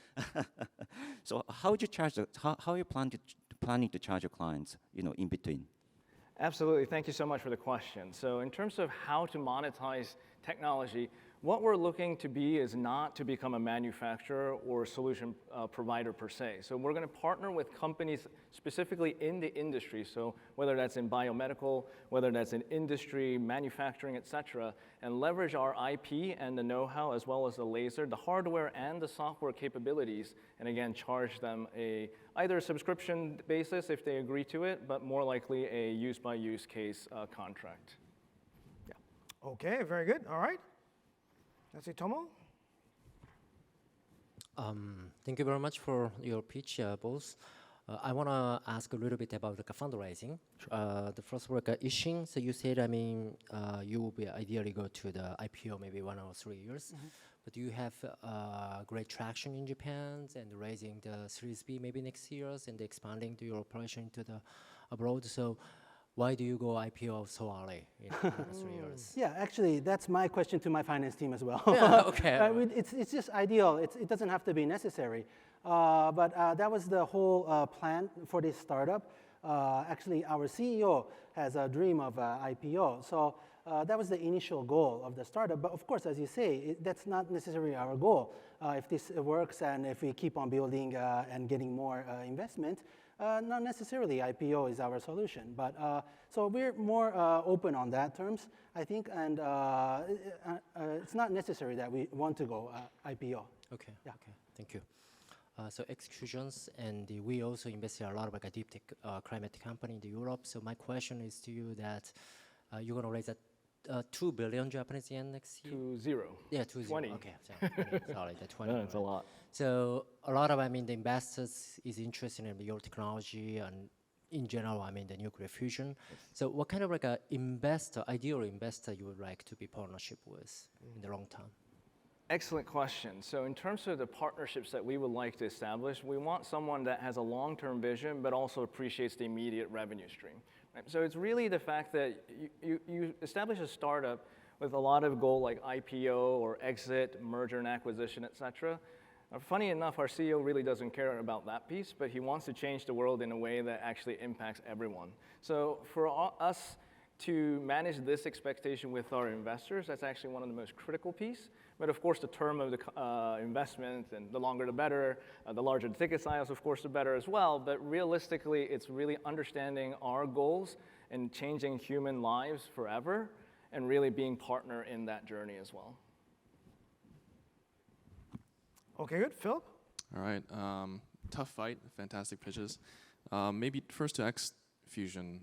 Speaker 5: so how would you charge? How are you planning to charge your clients? In between.
Speaker 13: Absolutely. Thank you so much for the question. So in terms of how to monetize technology, what we're looking to be is not to become a manufacturer or solution provider per se. So we're going to partner with companies specifically in the industry. So whether that's in biomedical, whether that's in industry, manufacturing, et cetera, and leverage our IP and the know-how as well as the laser, the hardware and the software capabilities, and again, charge them either a subscription basis if they agree to it, but more likely a use-by-use case contract. Yeah.
Speaker 4: Okay, very good. All right. Let's see, Tomo.
Speaker 6: Thank you very much for your pitch, both. I want to ask a little bit about the fundraising. The first work at Ishin, so you said, you will be ideally go to the IPO maybe 1 or 3 years. But you have great traction in Japan and raising the Series B maybe next year and expanding to your operation to the abroad. So why do you go IPO so early in 3 years?
Speaker 12: Yeah, actually, that's my question to my finance team as well.
Speaker 6: Yeah, okay.
Speaker 12: It's just ideal. It doesn't have to be necessary. But that was the whole plan for this startup. Actually, our CEO has a dream of IPO. So that was the initial goal of the startup. But of course, as you say, that's not necessarily our goal. If this works and if we keep on building and getting more investment, not necessarily IPO is our solution, but so we're more open on that terms, I think, and it's not necessary that we want to go IPO.
Speaker 6: Okay, yeah. Okay, thank you. So Xfusions, and we also invested a lot of like a deep tech climate company in Europe. So my question is to you that you're going to raise 2 billion Japanese yen next year?
Speaker 13: 20.
Speaker 6: Yeah, 20.
Speaker 13: 20.
Speaker 6: Okay, sorry, the 20.
Speaker 13: No, it's a lot.
Speaker 6: So a lot of, the investors is interested in your technology and in general, the nuclear fusion. So what kind of like a ideal investor you would like to be partnership with in the long term?
Speaker 13: Excellent question. So in terms of the partnerships that we would like to establish, we want someone that has a long-term vision, but also appreciates the immediate revenue stream. Right? So it's really the fact that you establish a startup with a lot of goal like IPO or exit, merger and acquisition, et cetera. Funny enough, our CEO really doesn't care about that piece, but he wants to change the world in a way that actually impacts everyone. So for us to manage this expectation with our investors, that's actually one of the most critical pieces. But of course, the term of the investment, and the longer the better, the larger the ticket size, of course, the better as well. But realistically, it's really understanding our goals and changing human lives forever, and really being partner in that journey as well.
Speaker 4: Okay, good. Philip?
Speaker 7: All right. Tough fight, fantastic pitches. Maybe first to Xfusion.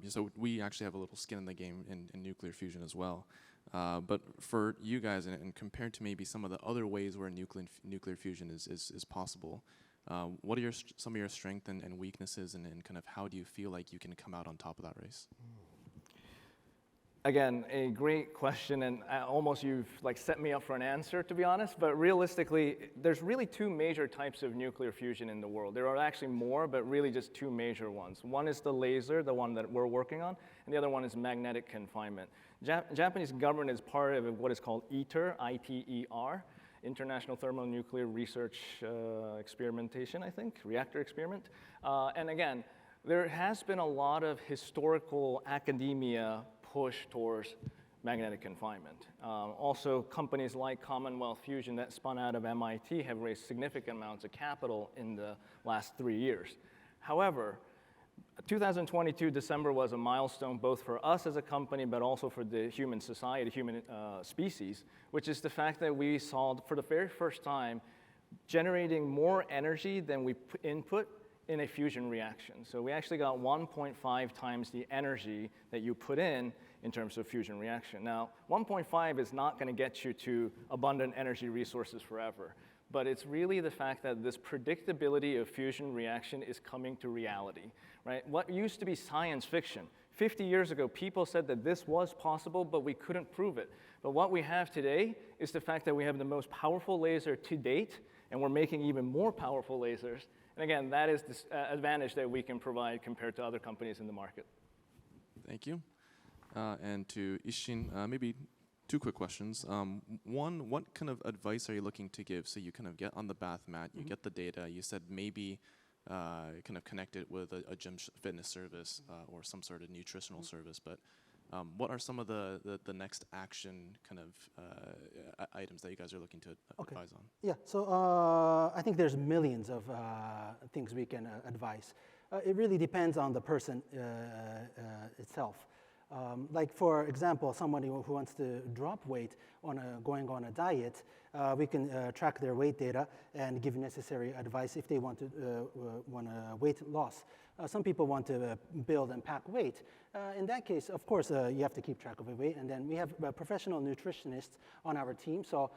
Speaker 7: So we actually have a little skin in the game in nuclear fusion as well. But for you guys, and compared to maybe some of the other ways where nuclear fusion is possible, what are some of your strengths and weaknesses, and kind of how do you feel like you can come out on top of that race?
Speaker 13: Again, a great question, and almost you've set me up for an answer, to be honest. But realistically, there's really two major types of nuclear fusion in the world. There are actually more, but really just two major ones. One is the laser, the one that we're working on, and the other one is magnetic confinement. Japanese government is part of what is called ITER, I-T-E-R, International Thermonuclear Research Experimentation, I think, reactor experiment. And again, there has been a lot of historical academia push towards magnetic confinement. Also, companies like Commonwealth Fusion that spun out of MIT have raised significant amounts of capital in the last 3 years. However, 2022 December was a milestone both for us as a company, but also for the human society, human species, which is the fact that we saw for the very first time generating more energy than we input in a fusion reaction. So we actually got 1.5 times the energy that you put in in terms of fusion reaction. Now, 1.5 is not going to get you to abundant energy resources forever, but it's really the fact that this predictability of fusion reaction is coming to reality, right? What used to be science fiction, 50 years ago, people said that this was possible, but we couldn't prove it. But what we have today is the fact that we have the most powerful laser to date, and we're making even more powerful lasers. And again, that is the advantage that we can provide compared to other companies in the market.
Speaker 7: Thank you. And to Ishin, maybe two quick questions. One, what kind of advice are you looking to give? So you kind of get on the bath mat, you get the data, you said maybe kind of connect it with a gym fitness service or some sort of nutritional service, but what are some of the next action kind of items that you guys are looking to advise on?
Speaker 12: Yeah, so I think there's millions of things we can advise. It really depends on the person itself. Like for example, somebody who wants to drop weight going on a diet, we can track their weight data and give necessary advice if they want weight loss. Some people want to build and pack weight. In that case, of course, you have to keep track of your weight. And then we have professional nutritionists on our team. So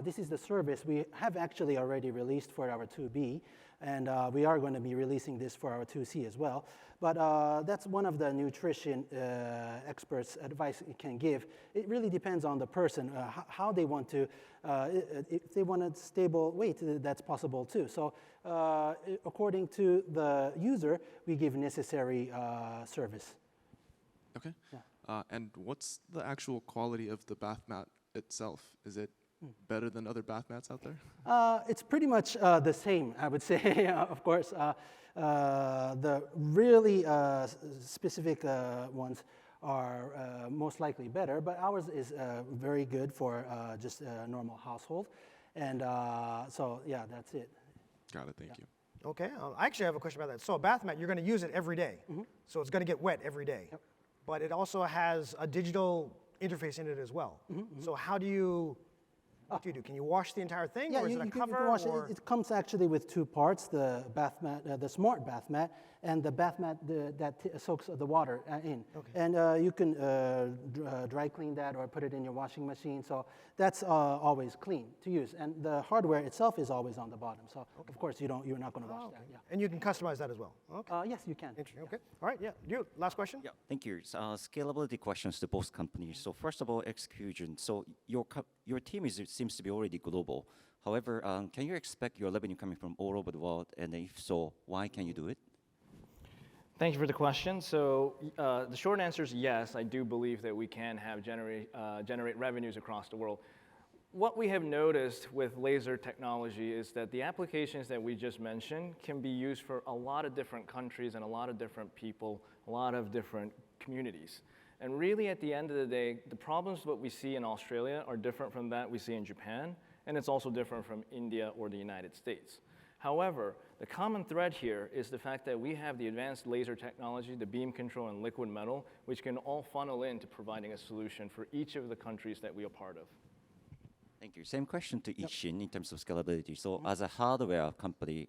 Speaker 12: this is the service we have actually already released for our 2B. And we are going to be releasing this for our 2C as well. But that's one of the nutrition experts' advice it can give. It really depends on the person, how they want to, if they want a stable weight, that's possible too. So according to the user, we give necessary service.
Speaker 7: Okay. Yeah. And what's the actual quality of the bath mat itself? Is it better than other bath mats out there?
Speaker 12: It's pretty much the same, I would say, of course. The really specific ones are most likely better, but ours is very good for just a normal household. And so, yeah, that's it.
Speaker 7: Got it, thank you.
Speaker 4: Okay, I actually have a question about that. So a bath mat, you're going to use it every day. So it's going to get wet every day.
Speaker 12: Yep.
Speaker 4: But it also has a digital interface in it as well. So how do you, what do you do? Can you wash the entire thing, or is it a cover?
Speaker 12: You can wash it. It comes actually with two parts: the bath mat, the smart bath mat, and the bath mat that soaks the water in. Okay. And you can dry clean that or put it in your washing machine. So that's always clean to use. And the hardware itself is always on the bottom. So of course you're not going to wash that. Yeah.
Speaker 4: And you can customize that as well. Okay.
Speaker 12: Yes, you can.
Speaker 4: Interesting. Okay. All right. Yeah. You. Last question.
Speaker 5: Yeah. Thank you. Scalability questions to both companies. So first of all, execution. So your team seems to be already global. However, can you expect your revenue coming from all over the world? And if so, why can you do it?
Speaker 13: Thank you for the question. So the short answer is yes, I do believe that we can generate revenues across the world. What we have noticed with laser technology is that the applications that we just mentioned can be used for a lot of different countries and a lot of different people, a lot of different communities. And really at the end of the day, the problems that we see in Australia are different from that we see in Japan, and it's also different from India or the United States. However, the common thread here is the fact that we have the advanced laser technology, the beam control and liquid metal, which can all funnel into providing a solution for each of the countries that we are part of.
Speaker 5: Thank you. Same question to Ishin in terms of scalability. So as a hardware company,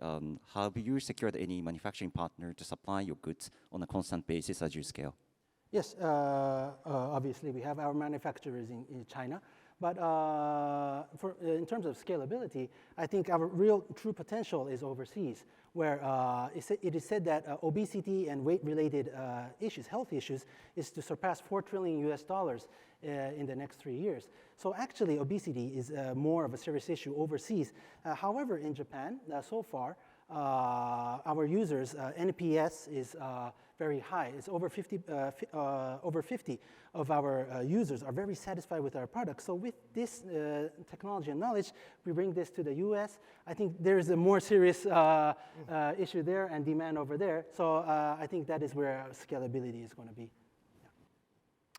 Speaker 5: have you secured any manufacturing partner to supply your goods on a constant basis as you scale?
Speaker 12: Yes, obviously we have our manufacturers in China. But in terms of scalability, I think our real true potential is overseas, where it is said that obesity and weight-related issues, health issues, is to surpass $4 trillion in the next 3 years. So actually, obesity is more of a serious issue overseas. However, in Japan, so far, our users' NPS is very high. It's over 50 of our users are very satisfied with our products. So with this technology and knowledge, we bring this to the US. I think there's a more serious issue there and demand over there. So I think that is where scalability is going to be.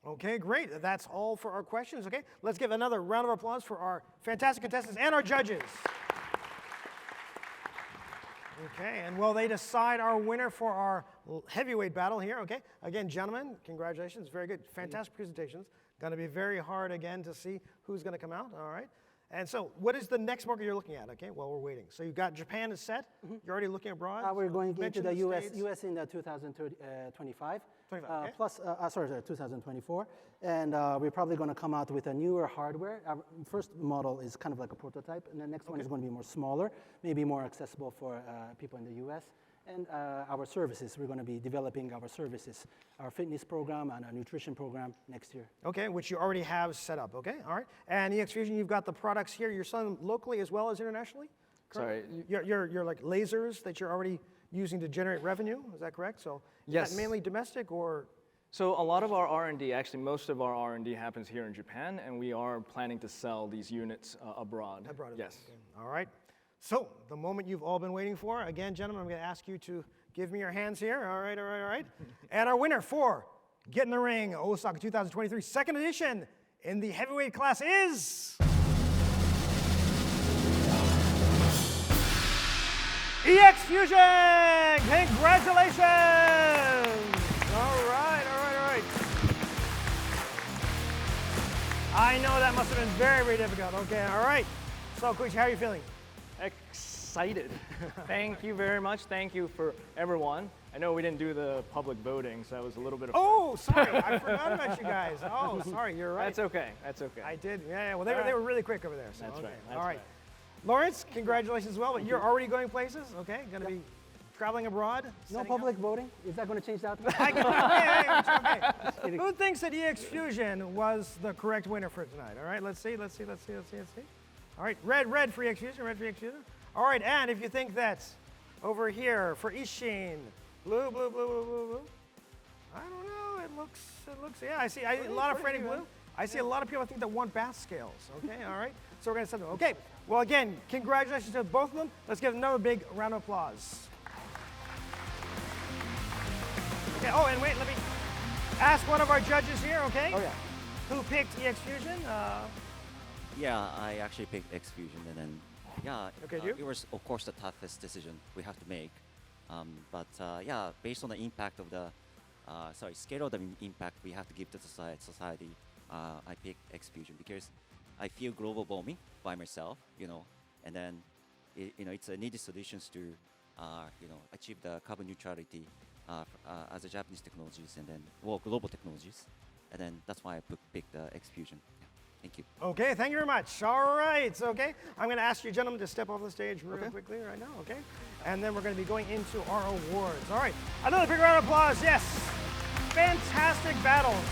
Speaker 4: Okay, great. That's all for our questions. Okay, let's give another round of applause for our fantastic contestants and our judges. Okay, and while they decide our winner for our heavyweight battle here, okay, again, gentlemen, congratulations, very good, fantastic presentations. Going to be very hard again to see who's going to come out, all right? And so what is the next market you're looking at, okay, while we're waiting? So you've got Japan is set. You're already looking abroad.
Speaker 12: We're going into
Speaker 4: Mentioned
Speaker 12: the US,
Speaker 4: States.
Speaker 12: US in 2025.
Speaker 4: 25, okay.
Speaker 12: Plus, 2024. And we're probably going to come out with a newer hardware. Our first model is kind of like a prototype, and the next one is going to be more smaller, maybe more accessible for people in the US. And our services, we're going to be developing our services, our fitness program and our nutrition program next year.
Speaker 4: Okay, which you already have set up, okay, all right. And EX Fusion, you've got the products here. You're selling them locally as well as internationally?
Speaker 13: Sorry.
Speaker 4: You're like lasers that you're already using to generate revenue, is that correct? So
Speaker 13: Yes.
Speaker 4: is that mainly domestic or?
Speaker 13: So a lot of our R&D, actually most of our R&D happens here in Japan, and we are planning to sell these units abroad.
Speaker 4: Abroad,
Speaker 13: yes.
Speaker 4: okay. All right. So the moment you've all been waiting for. Again, gentlemen, I'm going to ask you to give me your hands here. All right, all right, all right. And our winner for Get in the Ring Osaka 2023 second edition in the heavyweight class is EX Fusion! Congratulations! All right, all right, all right. I know that must have been very, very difficult. Okay, all right. So, Koichi, how are you feeling?
Speaker 13: Excited. Thank you very much. Thank you for everyone. I know we didn't do the public voting, so that was a little bit of...
Speaker 4: Oh, sorry. I forgot about you guys. Oh, sorry. You're right.
Speaker 13: That's okay. That's okay.
Speaker 4: I did. Yeah, well, they were really quick over there. So,
Speaker 13: That's
Speaker 4: okay.
Speaker 13: right. That's
Speaker 4: all right.
Speaker 13: right.
Speaker 4: Lawrence, congratulations as well. But you're already going places, okay? Going to be traveling abroad?
Speaker 12: No public voting? Is that going to change that?
Speaker 4: Okay. Who thinks that EX Fusion was the correct winner for tonight? All right, let's see. All right, red for EX Fusion, red for EX Fusion. All right, and if you think that over here for Ishin, blue. I don't know, it looks, yeah, I see a lot of Freddie blue. I see a lot of people I think that want bath scales, okay, all right? So we're gonna send them, okay. Well, again, congratulations to both of them. Let's give them another big round of applause. Okay, oh, and wait, let me ask one of our judges here, okay?
Speaker 12: Oh, yeah.
Speaker 4: Who picked EX Fusion?
Speaker 5: Yeah, I actually picked X Fusion, and then
Speaker 4: Okay,
Speaker 5: it was of course the toughest decision we have to make. But based on the impact of the scale of the impact we have to give to society, I picked X Fusion because I feel global warming by myself, and then it's a needed solutions to achieve the carbon neutrality as a Japanese technologies and then global technologies, and then that's why I picked X Fusion. Thank you.
Speaker 4: Okay, thank you very much. All right, okay. I'm going to ask you gentlemen to step off the stage real quickly right now, okay? And then we're going to be going into our awards. All right, another big round of applause, yes. Fantastic battles.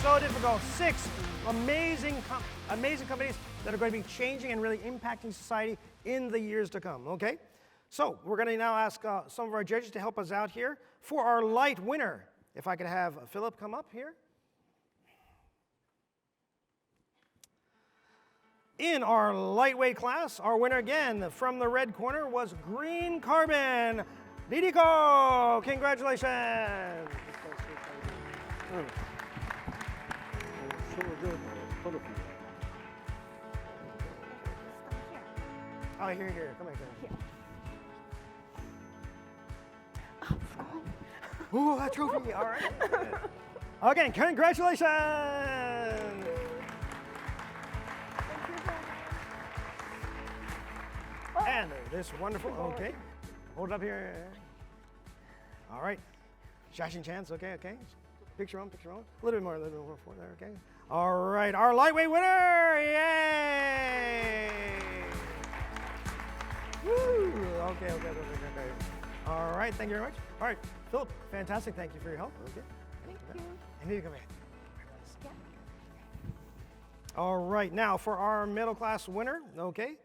Speaker 4: So difficult. 6 amazing companies that are going to be changing and really impacting society in the years to come, okay? So we're going to now ask some of our judges to help us out here for our light winner. If I could have Philip come up here. In our lightweight class, our winner again from the red corner was Green Carbon. Lidiko, congratulations. Oh, here, come here. Ooh, a trophy, all right. Again, congratulations. And this wonderful, okay. Hold it up here. All right. Shashin chance, okay. Picture on. A little bit more for there, okay. All right, our lightweight winner, yay! Woo, okay. All right, thank you very much. All right, Philip, fantastic, thank you for your help, okay.
Speaker 8: Thank you.
Speaker 4: I need to come here. All right, now for our middle class winner, okay.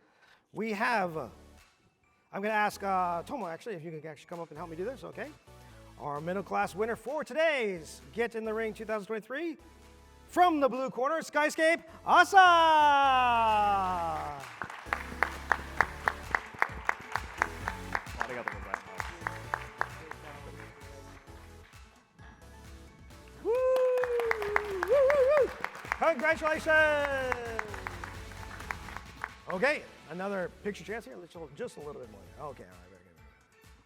Speaker 4: We have, I'm going to ask Tomo, actually, if you can actually come up and help me do this, okay? Our middle class winner for today's Get in the Ring 2023, from the blue corner, SKYSCAPE Asa! Woo! Congratulations! Okay. Another picture chance here. Let's hold just a little bit more. Okay, all right, very good.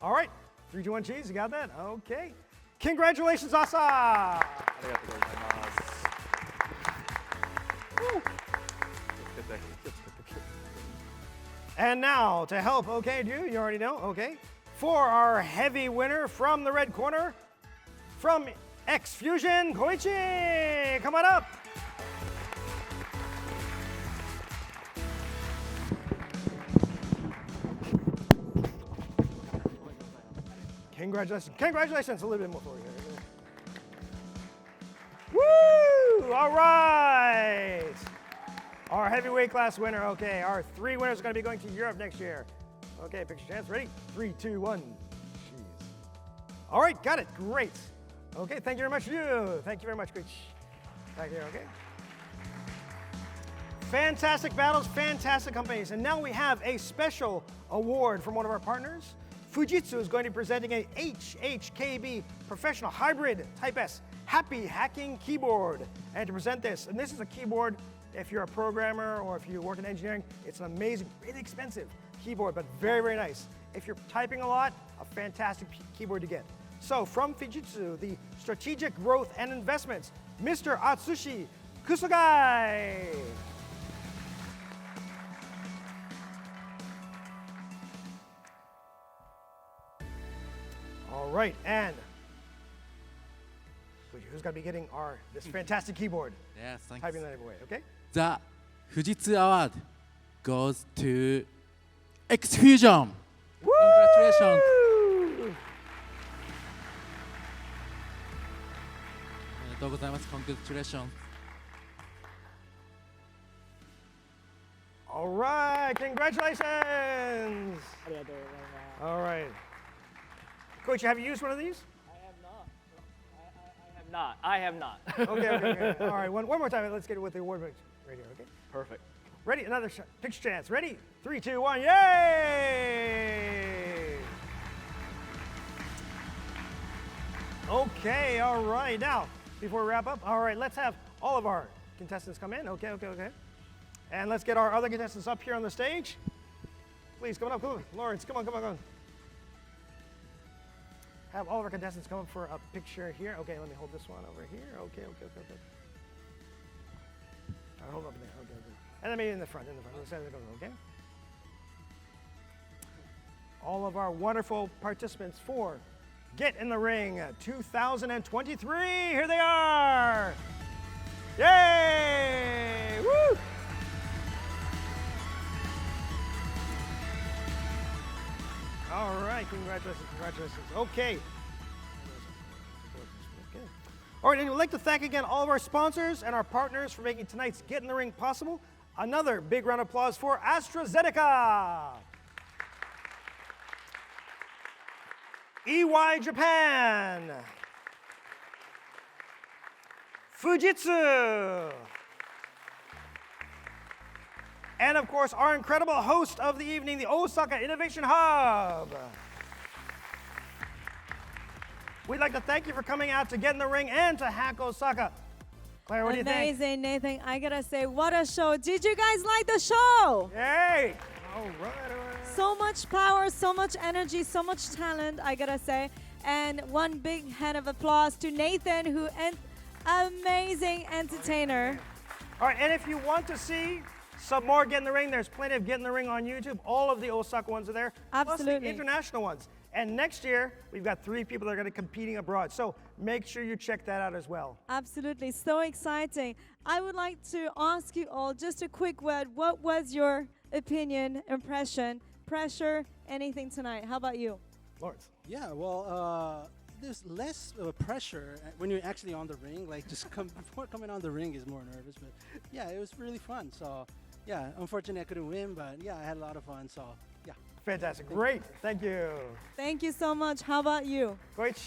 Speaker 4: All right, 3, 2, 1, cheese. You got that? Okay. Congratulations, Asa! And now to help, okay, you already know, okay. For our heavy winner from the red corner, from X Fusion, Koichi, come on up. Congratulations, a little bit more for you. Woo! All right. Our heavyweight class winner, okay. Our 3 winners are going to be going to Europe next year. Okay, picture chance, ready? 3, 2, 1. Jeez. All right, got it, great. Okay, thank you very much, you. Thank you very much, Coach. Back here, okay. Fantastic battles, fantastic companies. And now we have a special award from one of our partners. Fujitsu is going to be presenting a HHKB Professional Hybrid Type S Happy Hacking Keyboard. And to present this, and this is a keyboard, if you're a programmer or if you work in engineering, it's an amazing, really expensive keyboard, but very, very nice. If you're typing a lot, a fantastic keyboard to get. So from Fujitsu, the Strategic Growth and Investments, Mr. Atsushi Kusugai. All right, and who's going to be getting this fantastic keyboard?
Speaker 14: Yes, thanks.
Speaker 4: Typing that away, okay?
Speaker 14: The Fujitsu Award goes to X Fusion. Congratulations. Congratulations.
Speaker 4: All right, congratulations. All right. Coach, have you used one of these?
Speaker 13: I have not.
Speaker 4: Okay. All right, one more time. Let's get it with the award right here, okay?
Speaker 13: Perfect.
Speaker 4: Ready? Another picture chance. Ready? 3, 2, 1. Yay! Okay, all right. Now, before we wrap up, all right, let's have all of our contestants come in. Okay. And let's get our other contestants up here on the stage. Please, come on. Lawrence, come on. Have all of our contestants come up for a picture here. Okay, let me hold this one over here. Okay. All right, hold up there. Okay. And then maybe in the front. Okay. All of our wonderful participants for Get in the Ring 2023. Here they are. Yay! Woo! All right, congratulations. Okay. All right, and we'd like to thank again all of our sponsors and our partners for making tonight's Get in the Ring possible. Another big round of applause for AstraZeneca, EY Japan, Fujitsu, and of course, our incredible host of the evening, the Osaka Innovation Hub. We'd like to thank you for coming out to Get in the Ring and to Hack Osaka. Claire, what do you think?
Speaker 15: Amazing, Nathan. I gotta say, what a show. Did you guys like the show?
Speaker 4: Yay! All right.
Speaker 15: So much power, so much energy, so much talent, I gotta say. And one big hand of applause to Nathan, who is an amazing entertainer.
Speaker 4: All right, and if you want to see some more Get in the Ring, there's plenty of Get in the Ring on YouTube. All of the Osaka ones are there.
Speaker 15: Absolutely.
Speaker 4: Plus the international ones. And next year, we've got 3 people that are going to be competing abroad. So make sure you check that out as well.
Speaker 15: Absolutely. So exciting. I would like to ask you all just a quick word. What was your opinion, impression, pressure, anything tonight? How about you?
Speaker 4: Lawrence.
Speaker 12: Yeah, well, there's less pressure when you're actually on the ring. Like, just before coming on the ring is more nervous. But yeah, it was really fun. So yeah, unfortunately I couldn't win, but yeah, I had a lot of fun. So yeah.
Speaker 4: Fantastic. Great. Thank you.
Speaker 15: Thank you so much. How about you?
Speaker 4: Great.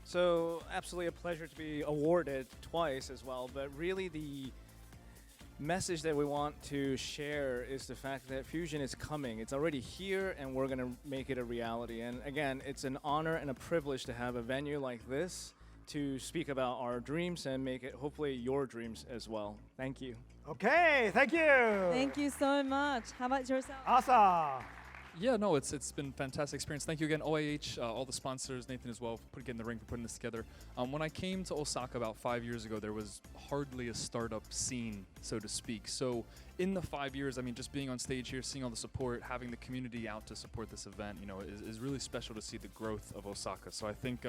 Speaker 13: So absolutely a pleasure to be awarded twice as well, but really the message that we want to share is the fact that Fusion is coming. It's already here and we're going to make it a reality. And again, it's an honor and a privilege to have a venue like this to speak about our dreams and make it hopefully your dreams as well. Thank you.
Speaker 4: Okay, thank you.
Speaker 15: Thank you so much. How about yourself?
Speaker 4: Asa.
Speaker 11: Yeah, no, it's been a fantastic experience. Thank you again, OAH, all the sponsors, Nathan as well, for getting the ring, for putting this together. When I came to Osaka about 5 years ago, there was hardly a startup scene, so to speak. So in the 5 years, I mean, just being on stage here, seeing all the support, having the community out to support this event, you know, is really special to see the growth of Osaka. So I think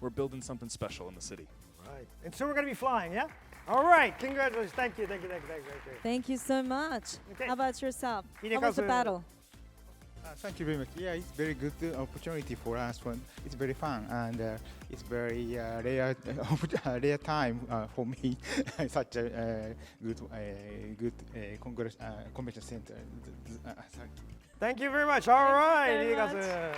Speaker 11: we're building something special in the city.
Speaker 4: Right. And soon we're going to be flying, yeah? All right. Congratulations. Thank you.
Speaker 15: Thank you so much.
Speaker 4: Okay.
Speaker 15: How about yourself? How was the battle?
Speaker 10: Thank you very much. Yeah, it's very good opportunity for us. It's very fun and it's very rare time for me. Such a good convention center.
Speaker 4: Thank you very much. All right.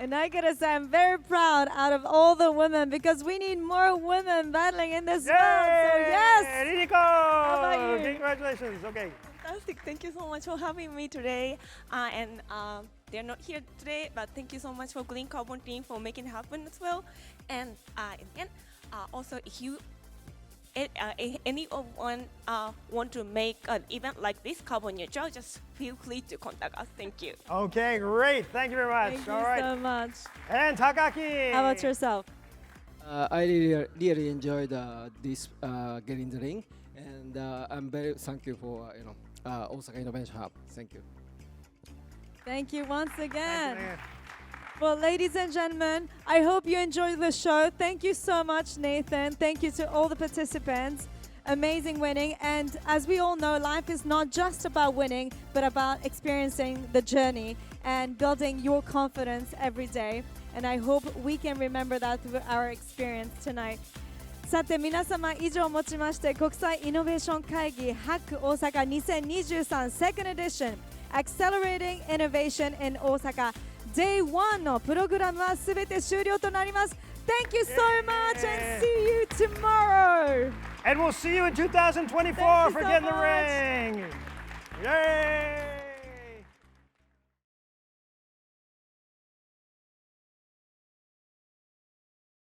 Speaker 15: And I gotta say, I'm very proud out of all the women because we need more women battling in this world. So yes.
Speaker 4: Ririko!
Speaker 15: How about you?
Speaker 4: Congratulations. Okay.
Speaker 8: Fantastic. Thank you so much for having me today. And they're not here today, but thank you so much for Green Carbon team for making it happen as well. And again, also if you anyone want to make an event like this, carbon neutral, just feel free to contact us. Thank you.
Speaker 4: Okay, great. Thank you very much.
Speaker 15: Thank
Speaker 4: All
Speaker 15: you
Speaker 4: right.
Speaker 15: so much.
Speaker 4: And Takaki.
Speaker 15: How about yourself?
Speaker 9: I really enjoyed this Get in the Ring, and I'm very thankful for Osaka Innovation Hub. Thank you.
Speaker 15: Thank you once again. Well, ladies and gentlemen, I hope you enjoyed the show. Thank you so much, Nathan. Thank you to all the participants. Amazing winning. And as we all know, life is not just about winning, but about experiencing the journey and building your confidence every day. And I hope we can remember that through our experience tonight. さて皆様以上をもちまして国際イノベーション会議 HAC 大阪2023 Second Edition Accelerating Innovation in Osaka Day 1のプログラムはすべて終了となります。Thank you so much and see you tomorrow.
Speaker 4: And we'll see you in 2024 for Get in the Ring. Yay!